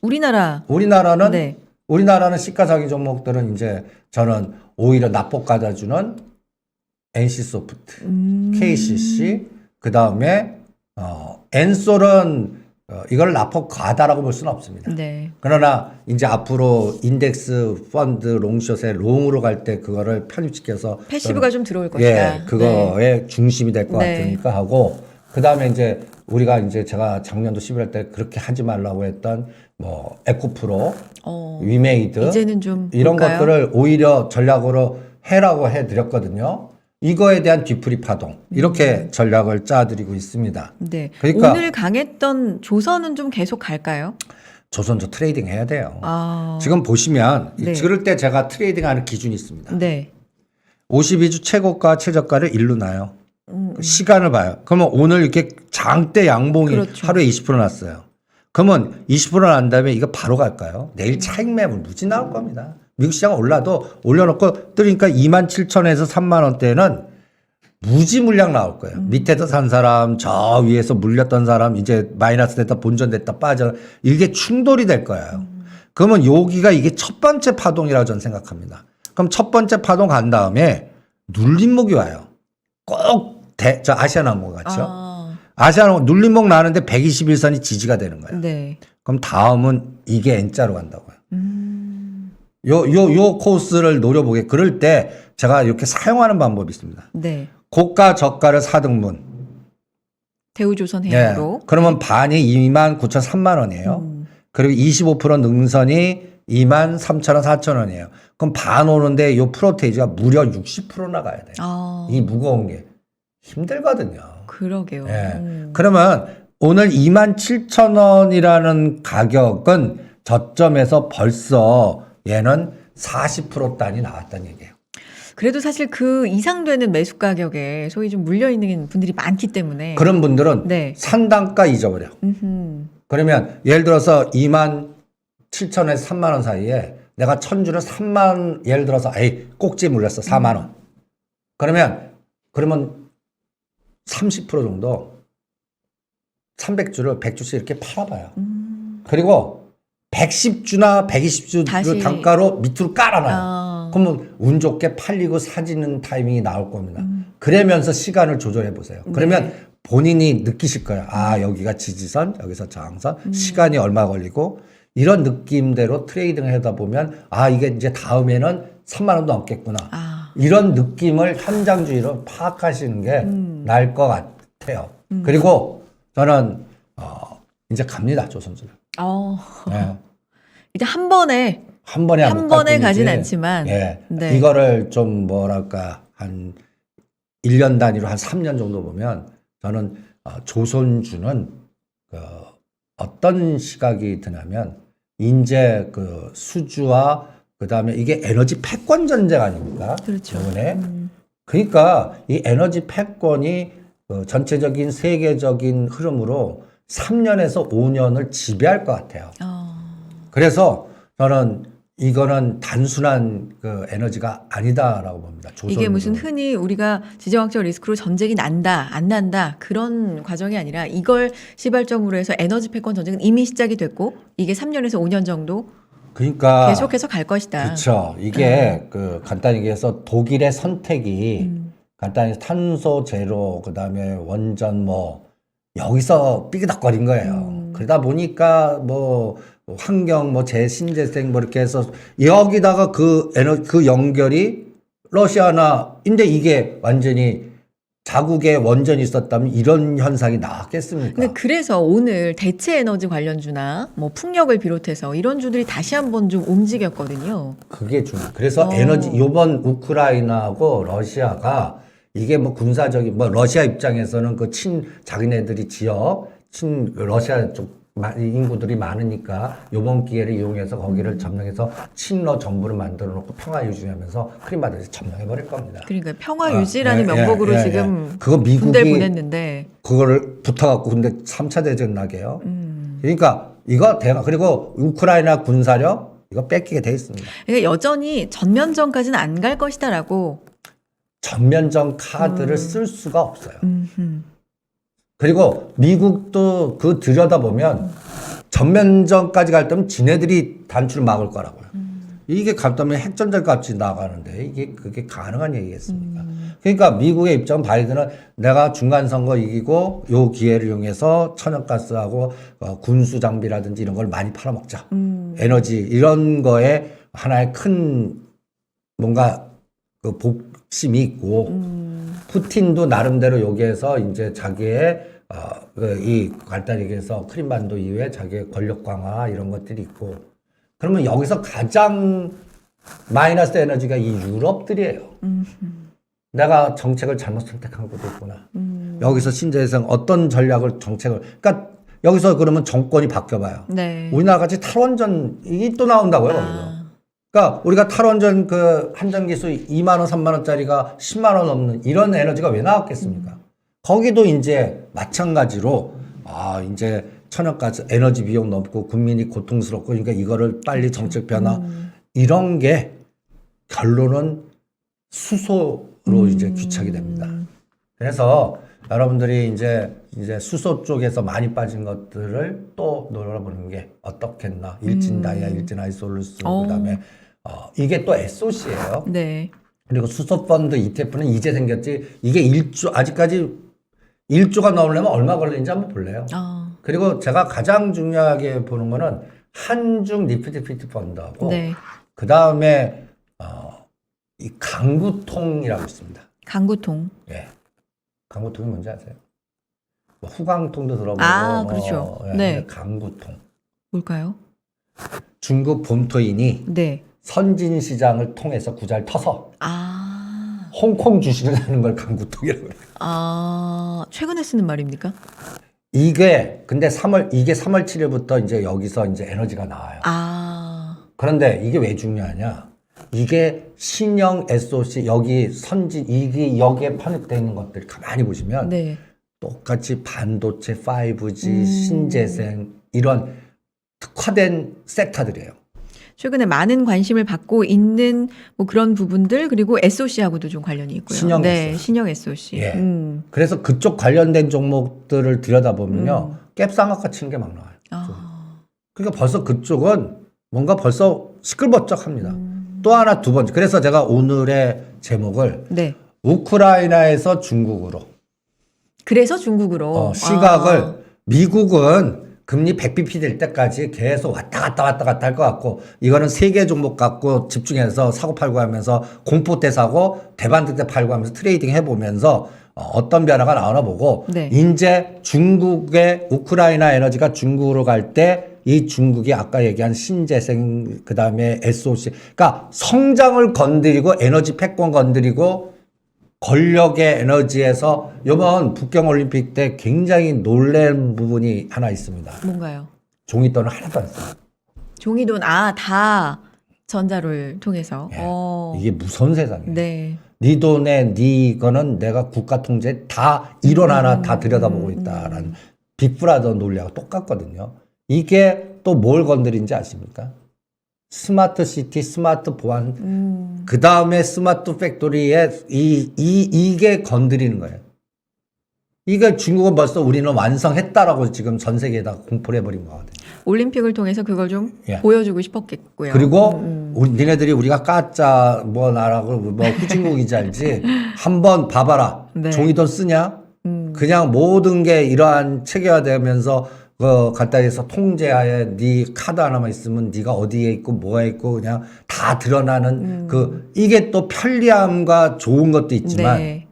우리나라는 네. 우리나라는 시가장기 종목들은 이제 저는 오히려 낙폭과다 주는 NC소프트, KCC, 그 다음에 엔솔은 이걸 낙폭과다라고 볼 수는 없습니다. 네. 그러나 이제 앞으로 인덱스 펀드 롱숏에 롱으로 갈 때 그거를 편입시켜서 패시브가 좀 들어올 것이다. 예, 그거의 중심이 될 것 네. 같으니까 하고 그다음에 이제 우리가 이제 제가 작년도 11월 때 그렇게 하지 말라고 했던 뭐 에코프로, 위메이드 이제는 좀 이런 볼까요? 것들을 오히려 전략으로 해라고 해드렸거든요. 이거에 대한 뒤풀이 파동 이렇게 전략을 짜드리고 있습니다. 네. 그러니까 오늘 강했던 조선은 좀 계속 갈까요? 조선도 트레이딩 해야 돼요. 아. 지금 보시면 네. 그럴 때 제가 트레이딩하는 기준이 있습니다. 네. 52주 최고가 최저가를 일로 놔요. 시간을 봐요. 그러면 오늘 이렇게 장대 양봉이 그렇죠. 하루에 20% 났어요. 그러면 20% 난 다음에 이거 바로 갈까요? 내일 차익 매물 무지 나올 겁니다. 미국 시장 올라도 올려놓고 뜨니까 27,000에서 3만 원대는 무지 물량 나올 거예요. 밑에서 산 사람, 저 위에서 물렸던 사람, 이제 마이너스 됐다, 본전됐다, 빠져. 이게 충돌이 될 거예요. 그러면 여기가 이게 첫 번째 파동이라고 저는 생각합니다. 그럼 첫 번째 파동 간 다음에 눌림목이 와요. 꼭 저 아시아나항공 같죠? 아시아나항공 눌림목 나는데 121선이 지지가 되는 거예요. 네. 그럼 다음은 이게 N자로 간다고요. 요 코스를 노려보게. 그럴 때 제가 이렇게 사용하는 방법이 있습니다. 네. 고가 저가를 4등분. 대우조선 예. 해양으로. 그러면 반이 29,003만 원이에요. 그리고 25% 능선이 23,000원, 4,000원이에요. 그럼 반 오는데 요 프로테이지가 무려 60% 나가야 돼요. 이 무거운 게 힘들거든요. 그러게요. 예. 그러면 오늘 27,000원이라는 가격은 저점에서 벌써 얘는 40% 단이 나왔다는 얘기예요. 그래도 사실 그 이상 되는 매수 가격에 소위 좀 물려 있는 분들이 많기 때문에. 그런 분들은 네. 산단가 잊어버려. 그러면 예를 들어서 27,000원에서 3만 원 사이에 내가 1,000주를 3만, 예를 들어서 꼭지 물렸어. 4만 원. 그러면 30% 정도 300주를 100주씩 이렇게 팔아봐요. 그리고 110주나 120주 다시. 단가로 밑으로 깔아놔요. 그러면 운 좋게 팔리고 사지는 타이밍이 나올 겁니다. 그러면서 시간을 조절해 보세요. 그러면 본인이 느끼실 거예요. 아, 여기가 지지선, 여기서 저항선, 시간이 얼마 걸리고 이런 느낌대로 트레이딩을 하다 보면 아, 이게 이제 다음에는 3만 원도 넘겠구나. 이런 느낌을 현장주의로 파악하시는 게 나을 것 같아요. 그리고 저는 이제 갑니다, 조선주를. 네. 이제 한 번에 한 번에 가진 않지만. 예. 네. 이거를 좀 뭐랄까 한 1년 단위로 한 3년 정도 보면 저는 조선주는 어떤 시각이 드냐면 이제 수주와 그다음에 이게 에너지 패권 전쟁 아닙니까? 그렇죠. 이번에. 그러니까 이 에너지 패권이 전체적인 세계적인 흐름으로 3년에서 5년을 지배할 것 같아요. 그래서 저는 이거는 단순한 그 에너지가 아니다라고 봅니다. 이게 무슨 조선으로. 흔히 우리가 지정학적 리스크로 전쟁이 난다, 안 난다 그런 과정이 아니라 이걸 시발점으로 해서 에너지 패권 전쟁은 이미 시작이 됐고 이게 3년에서 5년 정도 그러니까 계속해서 갈 것이다. 그렇죠. 이게 그 간단히 얘기해서 독일의 선택이 간단히 탄소 제로 그다음에 원전 뭐 여기서 삐그덕거린 거예요. 그러다 보니까 뭐 환경 뭐 재신재생 뭐 이렇게 해서 여기다가 그 그 연결이 러시아나 근데 이게 완전히 자국의 원전이 있었다면 이런 현상이 나왔겠습니까? 근데 그래서 오늘 대체 에너지 관련주나 뭐 풍력을 비롯해서 이런 주들이 다시 한번 좀 움직였거든요. 그게 그래서 에너지 요번 우크라이나하고 러시아가 이게 뭐 군사적인 뭐 러시아 입장에서는 그 자기네들이 지역 러시아 쪽 인구들이 많으니까 요번 기회를 이용해서 거기를 점령해서 친러 정부를 만들어 놓고 평화 유지하면서 크림반도에서 점령해 버릴 겁니다. 그러니까 평화 유지라는 명목으로 지금 그거 미국이 군대를 보냈는데 그거를 붙어갖고 근데 3차 대전 나게요. 그러니까 이거 그리고 우크라이나 군사력 이거 뺏기게 돼 있습니다. 그러니까 여전히 전면전까지는 안 갈 것이다라고 전면전 카드를 쓸 수가 없어요. 그리고 미국도 그 들여다보면 전면전까지 갈 때면 지네들이 단추를 막을 거라고요. 이게 간단하면 핵전쟁까지 나가는데 이게 그게 가능한 얘기겠습니까? 그러니까 미국의 입장은 바이든은 내가 중간선거 이기고 요 기회를 이용해서 천연가스하고 군수 장비라든지 이런 걸 많이 팔아먹자. 에너지 이런 거에 하나의 큰 뭔가 그 복심이 있고 푸틴도 나름대로 여기에서 이제 자기의 이 간단히 얘기해서 크림반도 이후에 자기의 권력 강화 이런 것들이 있고 그러면 여기서 가장 마이너스 에너지가 이 유럽들이에요. 내가 정책을 잘못 선택한 것도 있구나. 여기서 신재생 어떤 정책을 그러니까 여기서 그러면 정권이 바뀌어봐요. 네. 우리나라 같이 탈원전이 또 나온다고요. 거기서. 그러니까 우리가 탈원전 그 한전기수 2만 원, 3만 원짜리가 10만 원 넘는 이런 에너지가 왜 나왔겠습니까? 거기도 이제 마찬가지로 이제 천연가스 에너지 비용 넘고 국민이 고통스럽고 그러니까 이거를 빨리 정책 변화 이런 게 결론은 수소로 이제 귀착이 됩니다. 그래서 여러분들이 이제 수소 쪽에서 많이 빠진 것들을 또 노려보는 게 어떻겠나. 일진다이아, 일진아이솔루스 그다음에 이게 또 SOC예요. 네. 그리고 수소 펀드 ETF는 이제 생겼지. 이게 1조 아직까지 1조가 나오려면 얼마 걸리는지 한번 볼래요. 그리고 제가 가장 중요하게 보는 거는 한중 니프티 피트 펀드하고 네. 그다음에 이 강구통이라고 있습니다. 강구통. 예. 강구통이 뭔지 아세요? 뭐 후광통도 들어보고 그렇죠. 예, 네. 강구통. 뭘까요? 중국 본토인이 네. 선진 시장을 통해서 구자를 터서 홍콩 주식을 사는 걸 강구통이라고 그래요. 최근에 쓰는 말입니까? 근데 3월 7일부터 이제 여기서 이제 에너지가 나와요. 그런데 이게 왜 중요하냐? 이게 신형 SOC 여기 이게 여기에 편입되어 있는 것들 가만히 보시면 네. 똑같이 반도체 5G 신재생 이런 특화된 섹터들이에요. 최근에 많은 관심을 받고 있는 뭐 그런 부분들 그리고 SOC하고도 좀 관련이 있고요. 신형 네, SOC. 신형 SOC. 예. 그래서 그쪽 관련된 종목들을 들여다보면요. 갭상각과 치는 게 막 나와요. 그러니까 벌써 그쪽은 뭔가 벌써 시끌벅적합니다. 또 하나 두 번째. 그래서 제가 오늘의 제목을 네. 우크라이나에서 중국으로 그래서 중국으로 시각을 미국은 금리 100bp 될 때까지 계속 왔다 갔다 할 것 같고 이거는 세계 종목 갖고 집중해서 사고 팔고 하면서 공포 때 사고 대반등 때 팔고 하면서 트레이딩 해보면서 어떤 변화가 나오나 보고 네. 이제 중국의 우크라이나 에너지가 중국으로 갈 때 이 중국이 아까 얘기한 신재생 그다음에 SOC 그러니까 성장을 건드리고 에너지 패권 건드리고 권력의 에너지에서 이번 북경올림픽 때 굉장히 놀란 부분이 하나 있습니다. 뭔가요? 종이돈을 하나도 안 써요. 종이돈 다 전자를 통해서. 예. 이게 무서운 세상이에요. 네. 네 돈에 네 거는 내가 국가 통제 다 일원 하나 다 들여다보고 있다라는 빅브라더 논리하고 똑같거든요. 이게 또 뭘 건드린지 아십니까? 스마트 시티, 스마트 보안, 그 다음에 스마트 팩토리에 이게 건드리는 거예요. 이게 중국은 벌써 우리는 완성했다라고 지금 전 세계에다 공포를 해버린 거거든요. 올림픽을 통해서 그걸 좀 예. 보여주고 싶었겠고요. 그리고 니네들이 우리가 까짜 뭐 나라고 뭐 후진국인지 알지 한번 봐봐라. 네. 종이돈 쓰냐? 그냥 모든 게 이러한 체계화되면서 간단히 해서 통제하에 네 카드 하나만 있으면 네가 어디에 있고 뭐가 있고 그냥 다 드러나는 이게 또 편리함과 좋은 것도 있지만 네.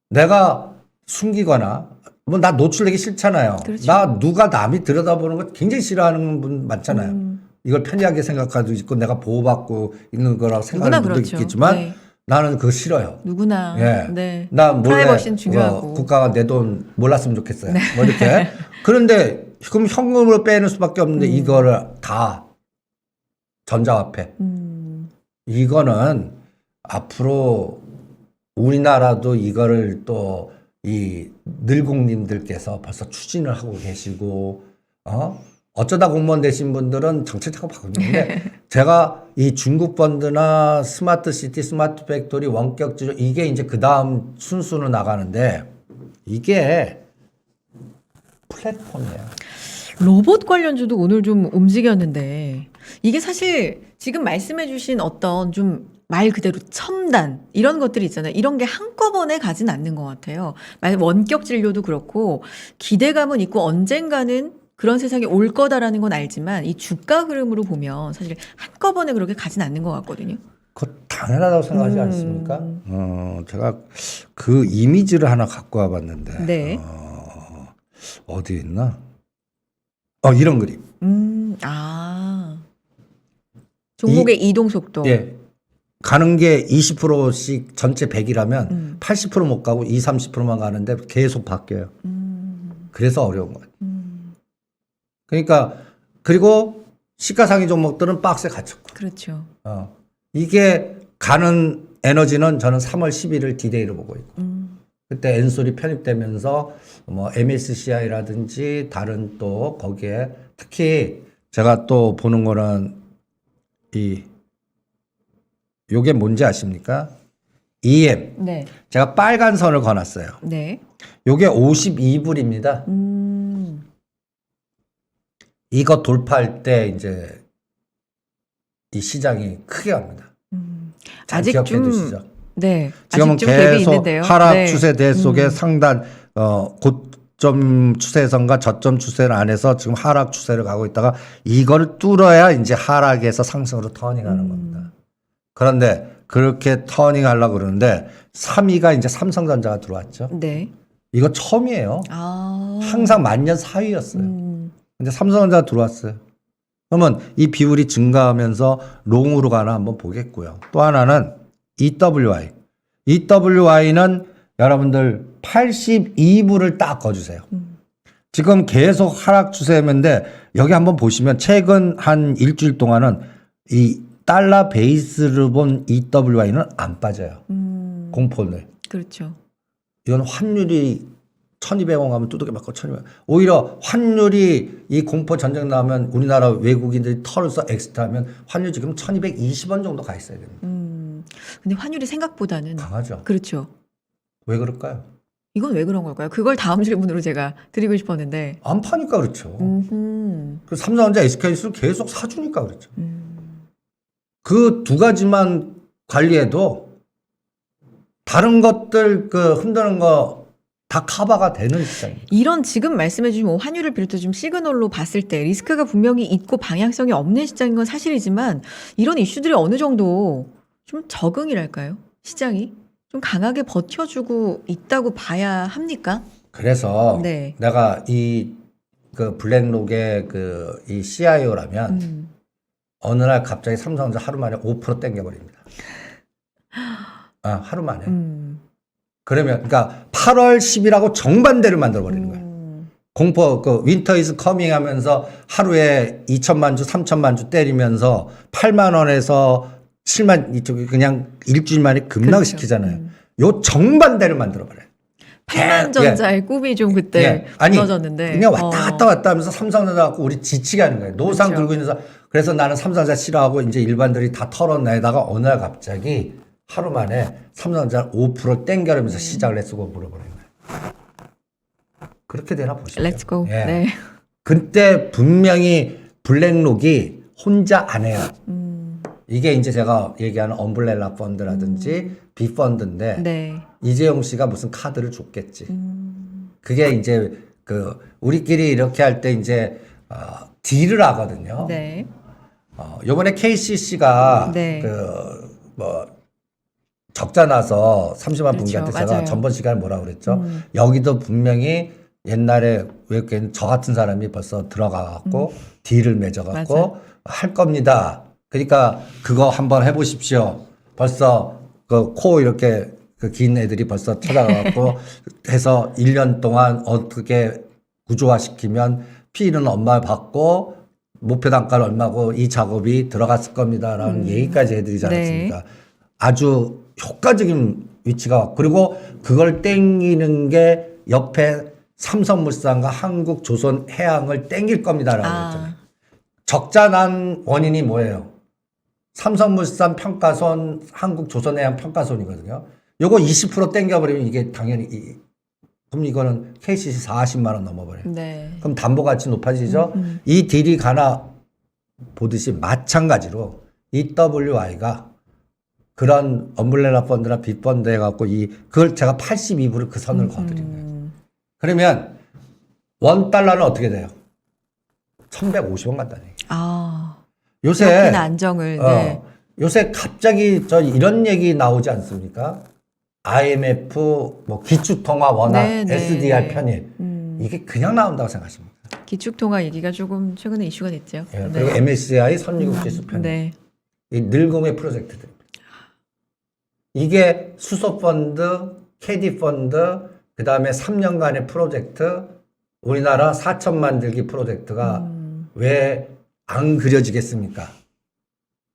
내가 숨기거나 뭐 나 노출되기 싫잖아요. 그렇죠. 나 누가 남이 들여다보는 거 굉장히 싫어하는 분 많잖아요. 이걸 편리하게 생각하고 있고 내가 보호받고 있는 거라고 생각하는 분도 그렇죠. 있겠지만 네. 나는 그거 싫어요. 누구나. 예. 네. 나 몰래 프라이버시는 중요하고. 국가가 내 돈 몰랐으면 좋겠어요. 뭐 이렇게. 그런데 그럼 현금으로 빼는 수밖에 없는데 이거를 다 전자화폐. 이거는 앞으로 우리나라도 이거를 또 이 늘공님들께서 벌써 추진을 하고 계시고 어쩌다 공무원 되신 분들은 정책 작업 하고 있는데 제가 이 중국 펀드나 스마트 시티, 스마트 팩토리, 원격 지조 이게 이제 그 다음 순수로 나가는데 이게 플랫폼이에요. 로봇 관련주도 오늘 좀 움직였는데 이게 사실 지금 말씀해 주신 어떤 좀 말 그대로 첨단 이런 것들이 있잖아요. 이런 게 한꺼번에 가진 않는 것 같아요. 원격 진료도 그렇고 기대감은 있고 언젠가는 그런 세상이 올 거다라는 건 알지만 이 주가 흐름으로 보면 사실 한꺼번에 그렇게 가진 않는 것 같거든요. 그거 당연하다고 생각하지 않습니까? 제가 그 이미지를 하나 갖고 와봤는데 네. 어디 있나? 이런 그림. 종목의 이동 속도. 예. 가는 게 20%씩 전체 100이라면 80% 못 가고 30%만 가는데 계속 바뀌어요. 그래서 어려운 거예요. 그러니까 그리고 시가상위 종목들은 박스에 갇혔고. 그렇죠. 이게 가는 에너지는 저는 3월 10일을 디데이로 보고 있고. 그때 엔솔이 편입되면서 뭐 MSCI라든지 다른 또 거기에 특히 제가 또 보는 거는 요게 뭔지 아십니까? EM. 네. 제가 빨간 선을 그어놨어요. 네. 요게 52불입니다. 이거 돌파할 때 이제 이 시장이 크게 갑니다. 잘 아직 기억해 좀 두시죠. 네. 지금은 아직 좀 갭이 계속 있는데요. 하락 네. 추세대 속에 상단 고점 추세선과 저점 추세를 안에서 지금 하락 추세를 가고 있다가 이걸 뚫어야 이제 하락에서 상승으로 터닝하는 겁니다. 그런데 그렇게 터닝하려고 그러는데 3위가 이제 삼성전자가 들어왔죠. 네. 이거 처음이에요. 항상 만년 4위였어요. 근데 삼성전자가 들어왔어요. 그러면 이 비율이 증가하면서 롱으로 가나 한번 보겠고요. 또 하나는 EWI. EWI는 여러분들 82불을 딱 거주세요. 지금 계속 하락 추세였는데 여기 한번 보시면 최근 한 일주일 동안은 이 달러 베이스를 본 EWI는 안 빠져요. 공포는. 그렇죠. 이건 환율이 1200원 가면 두들겨 맞고 1200원. 오히려 환율이 이 공포 전쟁 나면 우리나라 외국인들이 털을 써 엑스트하면 환율 지금 1220원 정도 가 있어야 됩니다. 근데 환율이 생각보다는 강하죠. 그렇죠. 왜 그럴까요? 이건 왜 그런 걸까요? 그걸 다음 질문으로 제가 드리고 싶었는데. 안 파니까 그렇죠. 그 삼성전자 SK를 계속 사주니까 그렇죠. 그 두 가지만 관리해도 다른 것들 그 흔드는 거 다 커버가 되는 시장입니다. 이런 지금 말씀해 주신 뭐 환율을 비롯해 좀 시그널로 봤을 때 리스크가 분명히 있고 방향성이 없는 시장인 건 사실이지만 이런 이슈들이 어느 정도 좀 적응이랄까요? 시장이 좀 강하게 버텨주고 있다고 봐야 합니까? 그래서 네. 내가 그 블랙록의 이 CIO라면 어느 날 갑자기 삼성전자 하루 만에 5% 땡겨버립니다. 하루 만에. 그러면 그러니까 8월 10일하고 정반대를 만들어버리는 거예요. 공포 윈터 이즈 커밍 하면서 하루에 2천만 주 3천만 주 때리면서 8만 원에서 7만 이쪽이 그냥 일주일 만에 급락시키잖아요. 요 정반대를 만들어버려요. 삼만전자의 꿈이 좀 그때 아니 무너졌는데. 그냥 왔다 갔다 하면서 삼성전자 갖고 우리 지치게 하는 거예요. 노상 그렇죠. 들고 있는 그래서 나는 삼성전자 싫어하고 이제 일반들이 다 털어내다가 어느 날 갑자기 하루 만에 삼성전자 5% 땡겨라면서 시작을 했고 물어보는 거예요. 그렇게 되나 보시죠. 렛츠고. 예. 네. 그때 분명히 블랙록이 혼자 안 해요. 이게 이제 제가 얘기하는 엄블렐라 펀드라든지 비펀드인데 네. 이재용 씨가 무슨 카드를 줬겠지. 그게 이제 그 우리끼리 이렇게 할 때 이제 딜을 하거든요. 네. 요번에 KCC가 네. 그 뭐 적자 나서 30만 분기한테 그렇죠. 제가 맞아요. 전번 시간에 뭐라 그랬죠? 여기도 분명히 옛날에 왜 저 같은 사람이 벌써 들어가 갖고 딜을 맺어 갖고 맞아. 할 겁니다. 그러니까 그거 한번 해 보십시오. 벌써 그 코 이렇게 그 긴 애들이 벌써 찾아가 갖고 해서 1년 동안 어떻게 구조화시키면 피는 얼마 받고 목표 단가는 얼마고 이 작업이 들어갔을 겁니다라는 얘기까지 해드리지 않았습니까? 네. 아주 효과적인 위치가 그리고 그걸 땡기는 게 옆에 삼성물산과 한국조선해양을 땡길 겁니다라고 했잖아요. 적자 난 원인이 뭐예요? 삼성물산 평가손, 한국조선해양 평가손이거든요. 요거 20% 땡겨버리면 이게 당연히 그럼 이거는 KCC 40만 원 넘어버려요. 네. 그럼 담보가치 높아지죠. 이 딜이 가나 보듯이 마찬가지로 EWI가 그런 엄블레라 펀드나 빅펀드 해갖고 그걸 제가 82불을 그 선을 거드린 거예요. 그러면 $1는 어떻게 돼요? 1150원 간다니. 요새 그렇게나 안정을. 네. 요새 갑자기 이런 얘기 나오지 않습니까? IMF 뭐 기축통화 원화 네, 네, SDR 네. 편입 이게 그냥 나온다고 생각하십니까? 기축통화 얘기가 조금 최근에 이슈가 됐죠. 예, 그리고 MSCI 선미국지수 편입 네. 이 늙음의 프로젝트들입니다. 이게 수소펀드, 캐디펀드 그 다음에 3년간의 프로젝트 우리나라 4천 만들기 프로젝트가 왜 안 그려지겠습니까?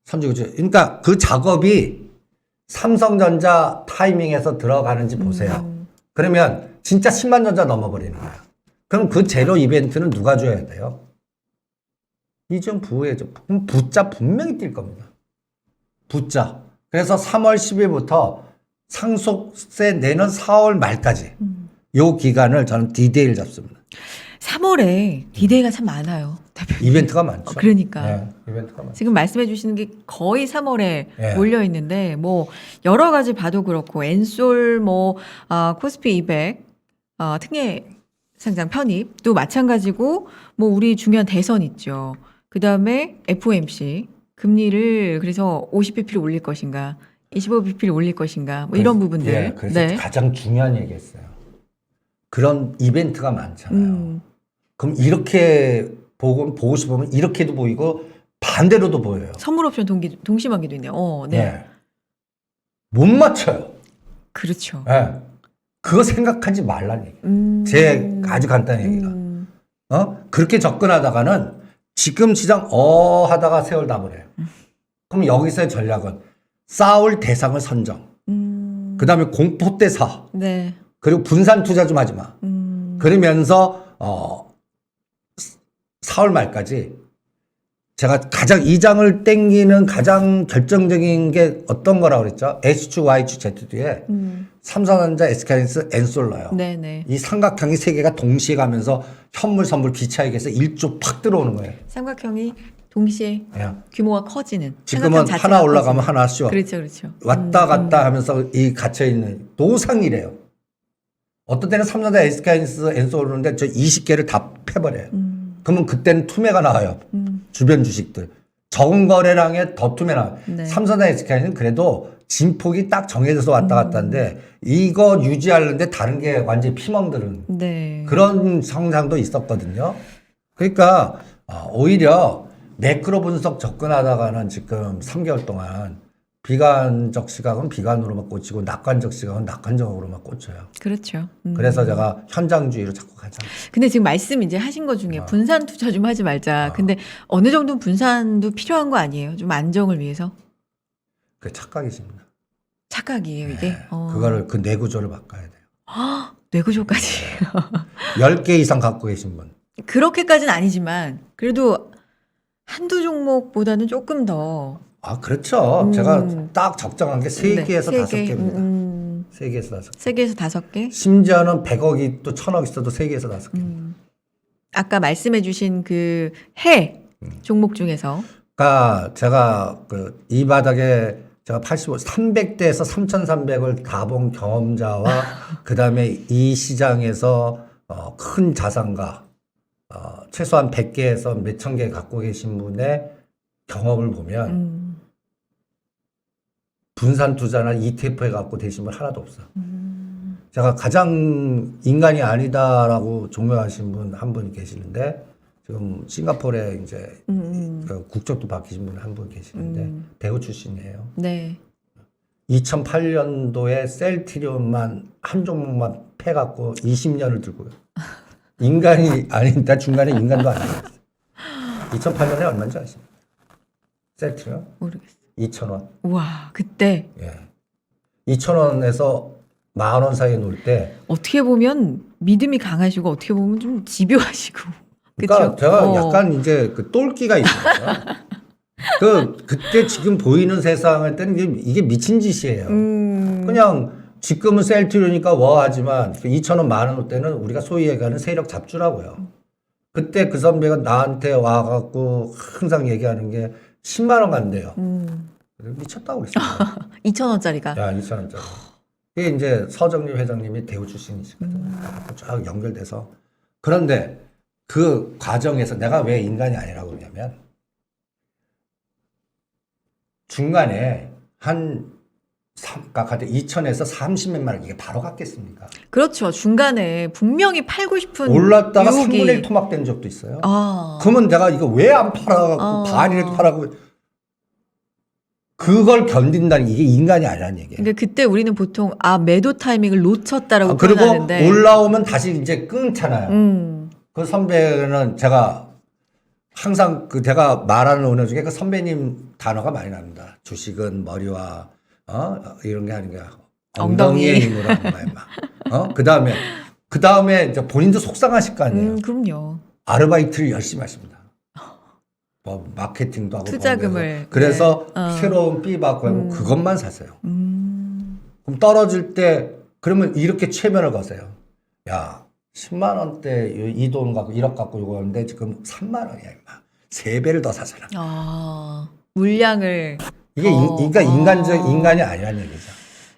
선지국지 그러니까 그 작업이 삼성전자 타이밍에서 들어가는지 보세요. 그러면 진짜 10만 전자 넘어버리는 거야. 그럼 그 제로 이벤트는 누가 줘야 돼요? 이전 부회죠. 그럼 부자 분명히 뛸 겁니다. 부자. 그래서 3월 10일부터 상속세 내는 4월 말까지 요 기간을 저는 디데이를 잡습니다. 3월에 디데이가 참 많아요. 대표님. 이벤트가 많죠. 그러니까. 네, 이벤트가 많죠. 지금 말씀해 주시는 게 거의 3월에 예. 몰려 있는데 뭐 여러 가지 봐도 그렇고 엔솔 코스피 200 특례 상장 편입도 마찬가지고 뭐 우리 중요한 대선 있죠. 그다음에 FOMC 금리를 그래서 50bp를 올릴 것인가 25bp를 올릴 것인가 뭐 이런 부분들. 예, 그래서 네. 가장 중요한 얘기했어요. 그런 이벤트가 많잖아요. 그럼 이렇게 보고 싶으면 이렇게도 보이고 반대로도 보여요. 선물 옵션 동시만기도 있네요. 네. 예. 못 맞춰요. 그렇죠. 예. 그거 생각하지 말라는 얘기예요. 제 아주 간단한 얘기가. 그렇게 접근하다가는 지금 시장 하다가 세월 다 버려요. 그럼 여기서의 전략은 싸울 대상을 선정. 그 다음에 공포 때 사. 네. 그리고 분산 투자 좀 하지 마. 그러면서 4월 말까지 제가 가장 이 장을 땡기는 가장 결정적인 게 어떤 거라고 그랬죠? H축, Y축, Z축에 삼성전자, SK하이닉스, 엔솔러요. 네네. 이 삼각형이 세 개가 동시에 가면서 현물, 선물, 기차액에서 1조 팍 들어오는 거예요. 삼각형이 동시에 예. 규모가 커지는. 지금은 삼각형 자체가 하나 올라가면 커지는. 하나 쉬어. 그렇죠, 그렇죠. 왔다 갔다 하면서 이 갇혀있는 노상이래요. 어떤 때는 삼성전자, SK하이닉스, 엔솔 오르는데 저 20개를 다 패버려요. 그러면 그때는 투매가 나와요. 주변 주식들. 적은 거래량에 더 투매 나와요. 네. 삼성전자, SK는 그래도 진폭이 딱 정해져서 왔다 갔다 하는데 이거 유지하려는데 다른 게 완전히 피멍들은 네. 그런 성장도 있었거든요. 그러니까 오히려 매크로 분석 접근하다가는 지금 3개월 동안 비관적 시각은 비관으로만 꽂히고 낙관적 시각은 낙관적으로만 꽂혀요. 그렇죠. 그래서 제가 현장주의로 자꾸 가자. 근데 지금 말씀 이제 하신 것 중에 분산 투자 좀 하지 말자. 근데 어느 정도 분산도 필요한 거 아니에요? 좀 안정을 위해서? 그게 착각이십니다. 착각이에요, 이게? 네. 그거를 그 내구조를 바꿔야 돼요. 뇌구조까지. 10개 이상 갖고 계신 분. 그렇게까지는 아니지만 그래도 한두 종목보다는 조금 더. 아, 그렇죠. 제가 딱 적정한 게 네, 3개에서 세 개. 5개입니다. 3개에서 5개. 3개에서 5개? 심지어는 100억이 또 1000억 있어도 3개에서 5개. 아까 말씀해 주신 그 해 종목 중에서. 그러니까 제가 이 바닥에 제가 300대에서 3,300을 다 본 경험자와 그다음에 이 시장에서 큰 자산가 최소한 100개에서 몇천 개 갖고 계신 분의 경험을 보면 분산 투자나 ETF에 갖고 계신 분 하나도 없어. 제가 가장 인간이 아니다라고 종명하신 분 한 분 계시는데 지금 싱가포르에 이제 그 국적도 바뀌신 분 한 분 계시는데 배우 출신이에요. 네. 2008년도에 셀트리온만 한 종목만 패갖고 20년을 들고요. 인간이 아닌데 중간에 인간도 아니었어요. 2008년에 얼마인지 아십니까? 셀트리온? 모르겠어요. 2,000원. 우와, 그때 예. 2,000원에서 10,000원 사이에 놀 때. 어떻게 보면 믿음이 강하시고 어떻게 보면 좀 집요하시고. 그러니까 그쵸? 제가 약간 이제 그 똘끼가 있어요. 그때 지금 보이는 세상할 때는 이게 미친 짓이에요. 그냥 지금은 셀트리오니까 하지만 2,000원 10,000원 때는 우리가 소위 얘기하는 세력 잡주라고요. 그때 그 선배가 나한테 와갖고 항상 얘기하는 게 10만 원 간대요. 미쳤다고 그랬어요. 2,000원짜리가. 야, 2,000원짜리. 이게 이제 서정림 회장님이 대우 출신이시거든요. 쫙 연결돼서. 그런데 그 과정에서 내가 왜 인간이 아니라고 그러냐면 중간에 그러니까 2,000에서 30몇만 원 이게 바로 갔겠습니까? 그렇죠. 중간에 분명히 팔고 싶은 올랐다가 유혹이. 3분의 1 토막된 적도 있어요. 아. 그러면 내가 이거 왜 안 팔아갖고 반이라도 팔아고 그걸 견딘다는 이게 인간이 아니라는 얘기예요. 근데 그때 우리는 보통 매도 타이밍을 놓쳤다라고 그리고 표현하는데. 올라오면 다시 이제 끊잖아요. 그 선배는 제가 항상 제가 말하는 은어 중에 그 선배님 단어가 많이 납니다. 주식은 머리와 이런 게 아닌가 엉덩이에 힘으로 하는 거야 막. 그 다음에 이제 본인도 속상하실 거 아니에요. 그럼요. 아르바이트를 열심히 하십니다. 뭐 마케팅도 하고 투자금을. 그래서 네. 새로운 삐 받고 하고 그것만 사세요. 그럼 떨어질 때 그러면 이렇게 최면을 거세요. 야 10만 원대 이 돈 갖고 1억 갖고 이거 하는데 지금 3만 원이야 임마. 3배를 더 사잖아. 물량을. 이게 그러니까 인간이 아니라는 얘기죠.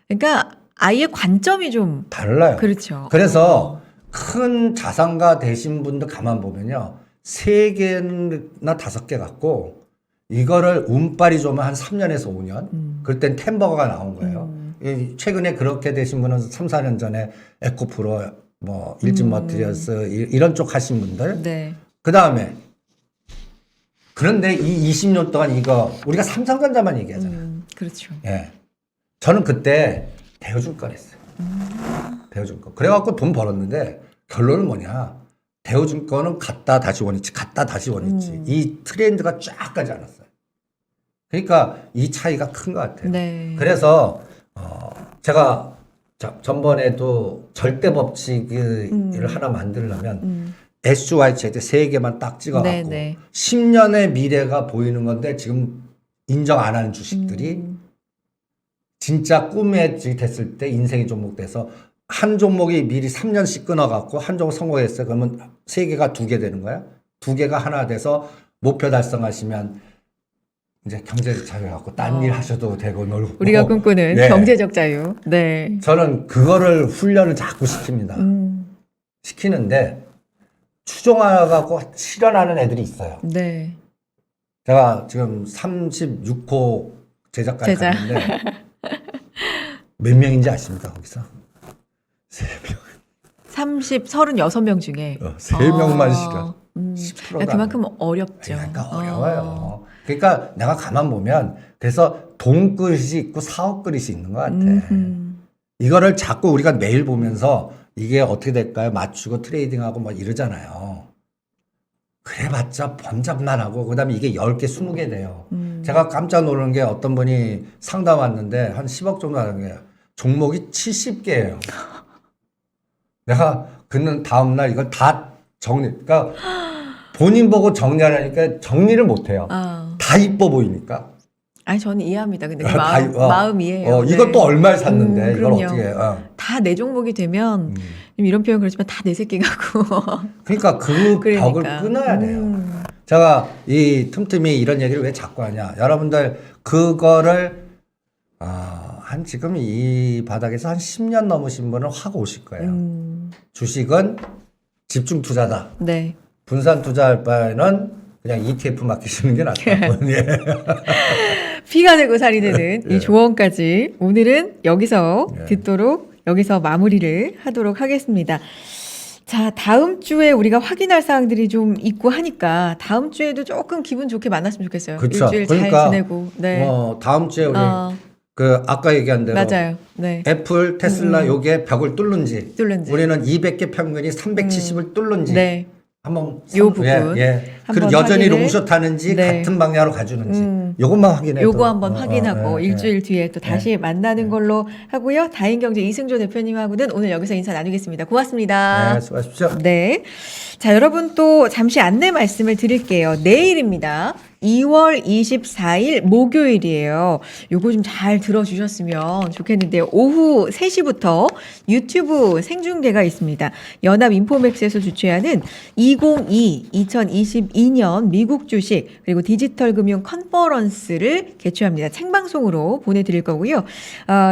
그러니까 아예 관점이 좀 달라요. 그렇죠. 그래서 큰 자산가 되신 분들 가만 보면요. 3개나 5개 갖고 이거를 운빨이 좋으면 한 3년에서 5년. 그럴 땐 템버거가 나온 거예요. 최근에 그렇게 되신 분은 3, 4년 전에 에코프로 뭐 일진 머티리얼스 이런 쪽 하신 분들. 네. 그다음에 그런데 이 20년 동안 이거 우리가 삼성전자만 얘기하잖아요. 그렇죠. 예. 저는 그때 대우증권 했어요. 대우증권. 그래갖고 돈 벌었는데 결론은 뭐냐. 대우증권은 갔다 다시 원위치, 갔다 다시 원위치. 이 트렌드가 쫙 가지 않았어요. 그러니까 이 차이가 큰 것 같아요. 네. 그래서 제가 전번에도 절대 법칙을 하나 만들려면 SYZ 3개만 딱 찍어갖고 네네. 10년의 미래가 보이는 건데 지금 인정 안 하는 주식들이 진짜 꿈에 됐을 때 인생이 종목돼서 한 종목이 미리 3년씩 끊어갖고 한 종목 성공했어요. 그러면 3개가 2개 되는 거야. 2개가 하나 돼서 목표 달성하시면 이제 경제적 자유하고 딴 일 하셔도 되고 놀고. 우리가 꿈꾸는 네. 경제적 자유. 네. 저는 그거를 훈련을 자꾸 시킵니다. 시키는데 추종하고 실현하는 애들이 있어요. 네. 제가 지금 36호 제작까지 제작. 갔는데 몇 명인지 아십니까 거기서? 3명. 36명 중에 3명만 실현. 10%가 그만큼 어렵죠. 그러니까 어려워요. 그러니까 내가 가만 보면 그래서 돈 그릇이 있고 사업 그릇이 있는 것 같아. 이거를 자꾸 우리가 매일 보면서 이게 어떻게 될까요? 맞추고 트레이딩하고 뭐 이러잖아요. 그래봤자 번잡만 하고 그다음에 이게 10개, 20개 돼요. 제가 깜짝 놀란 게 어떤 분이 상담 왔는데 한 10억 정도 하는 게 종목이 70개예요. 내가 그는 다음날 이걸 다 그러니까 본인 보고 정리하려니까 정리를 못해요. 다 이뻐 보이니까. 아니 저는 이해합니다. 근데 그 다, 마음 이해해요. 네. 이것도 얼마에 샀는데 이걸 그럼요. 어떻게? 다 내 종목이 되면 이런 표현 그렇지만 다 내 새끼 같고. 그러니까 그 그러니까. 벽을 끊어야 돼요. 제가 이 틈틈이 이런 얘기를 왜 자꾸 하냐? 여러분들 그거를 한 지금 이 바닥에서 한 10년 넘으신 분은 확 오실 거예요. 주식은 집중 투자다. 네. 분산 투자할 바에는 그냥 ETF 맡기시는 게 낫다. 예. 피가 되고 살이 되는 예. 이 조언까지 오늘은 여기서 예. 듣도록 여기서 마무리를 하도록 하겠습니다. 자, 다음 주에 우리가 확인할 사항들이 좀 있고 하니까 다음 주에도 조금 기분 좋게 만났으면 좋겠어요. 그쵸. 일주일 그러니까 잘 지내고. 네. 다음 주에 우리 어, 그 아까 얘기한 대로 맞아요. 네. 애플, 테슬라 요게 벽을 뚫는지 뚫는지. 우리는 200개 평균이 370을 뚫는지 네. 한번 요 부분 그리고 한번 여전히 확인을- 롱숏 하는지 네. 같은 방향으로 가주는지 요것만 확인해. 요거 한번 확인하고 예. 일주일 뒤에 또 다시 만나는 걸로 하고요. 다인경제 이승조 대표님하고는 오늘 여기서 인사 나누겠습니다. 고맙습니다. 네, 수고하십시오. 네. 자, 여러분 또 잠시 안내 말씀을 드릴게요. 내일입니다. 2월 24일 목요일이에요. 요거 좀 잘 들어주셨으면 좋겠는데요. 오후 3시부터 유튜브 생중계가 있습니다. 연합인포맥스에서 주최하는 2022년 미국 주식 그리고 디지털 금융 컨퍼런스를 개최합니다. 생방송으로 보내드릴 거고요.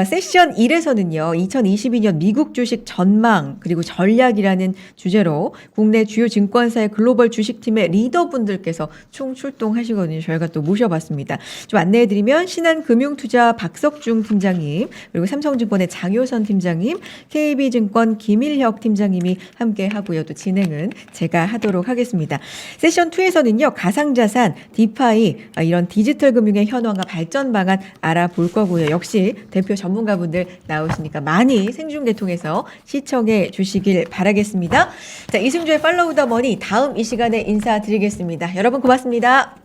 세션 1에서는요. 2022년 미국 주식 전망 그리고 전략이라는 주제로 국내 주요 증권사의 글로벌 주식팀의 리더분들께서 총출동하시거든요. 저희가 또 모셔봤습니다. 좀 안내해드리면 신한금융투자 박석중 팀장님 그리고 삼성증권의 장효선 팀장님 KB증권 김일혁 팀장님이 함께 하고요. 또 진행은 제가 하도록 하겠습니다. 세션 2에서는요. 가상자산, 디파이 이런 디지털 금융의 현황과 발전 방안 알아볼 거고요. 역시 대표 전문가분들 나오시니까 많이 생중계 통해서 시청해 주시길 바라겠습니다. 자, 이승주의 팔로우 더 머니 다음 이 시간에 인사드리겠습니다. 여러분 고맙습니다.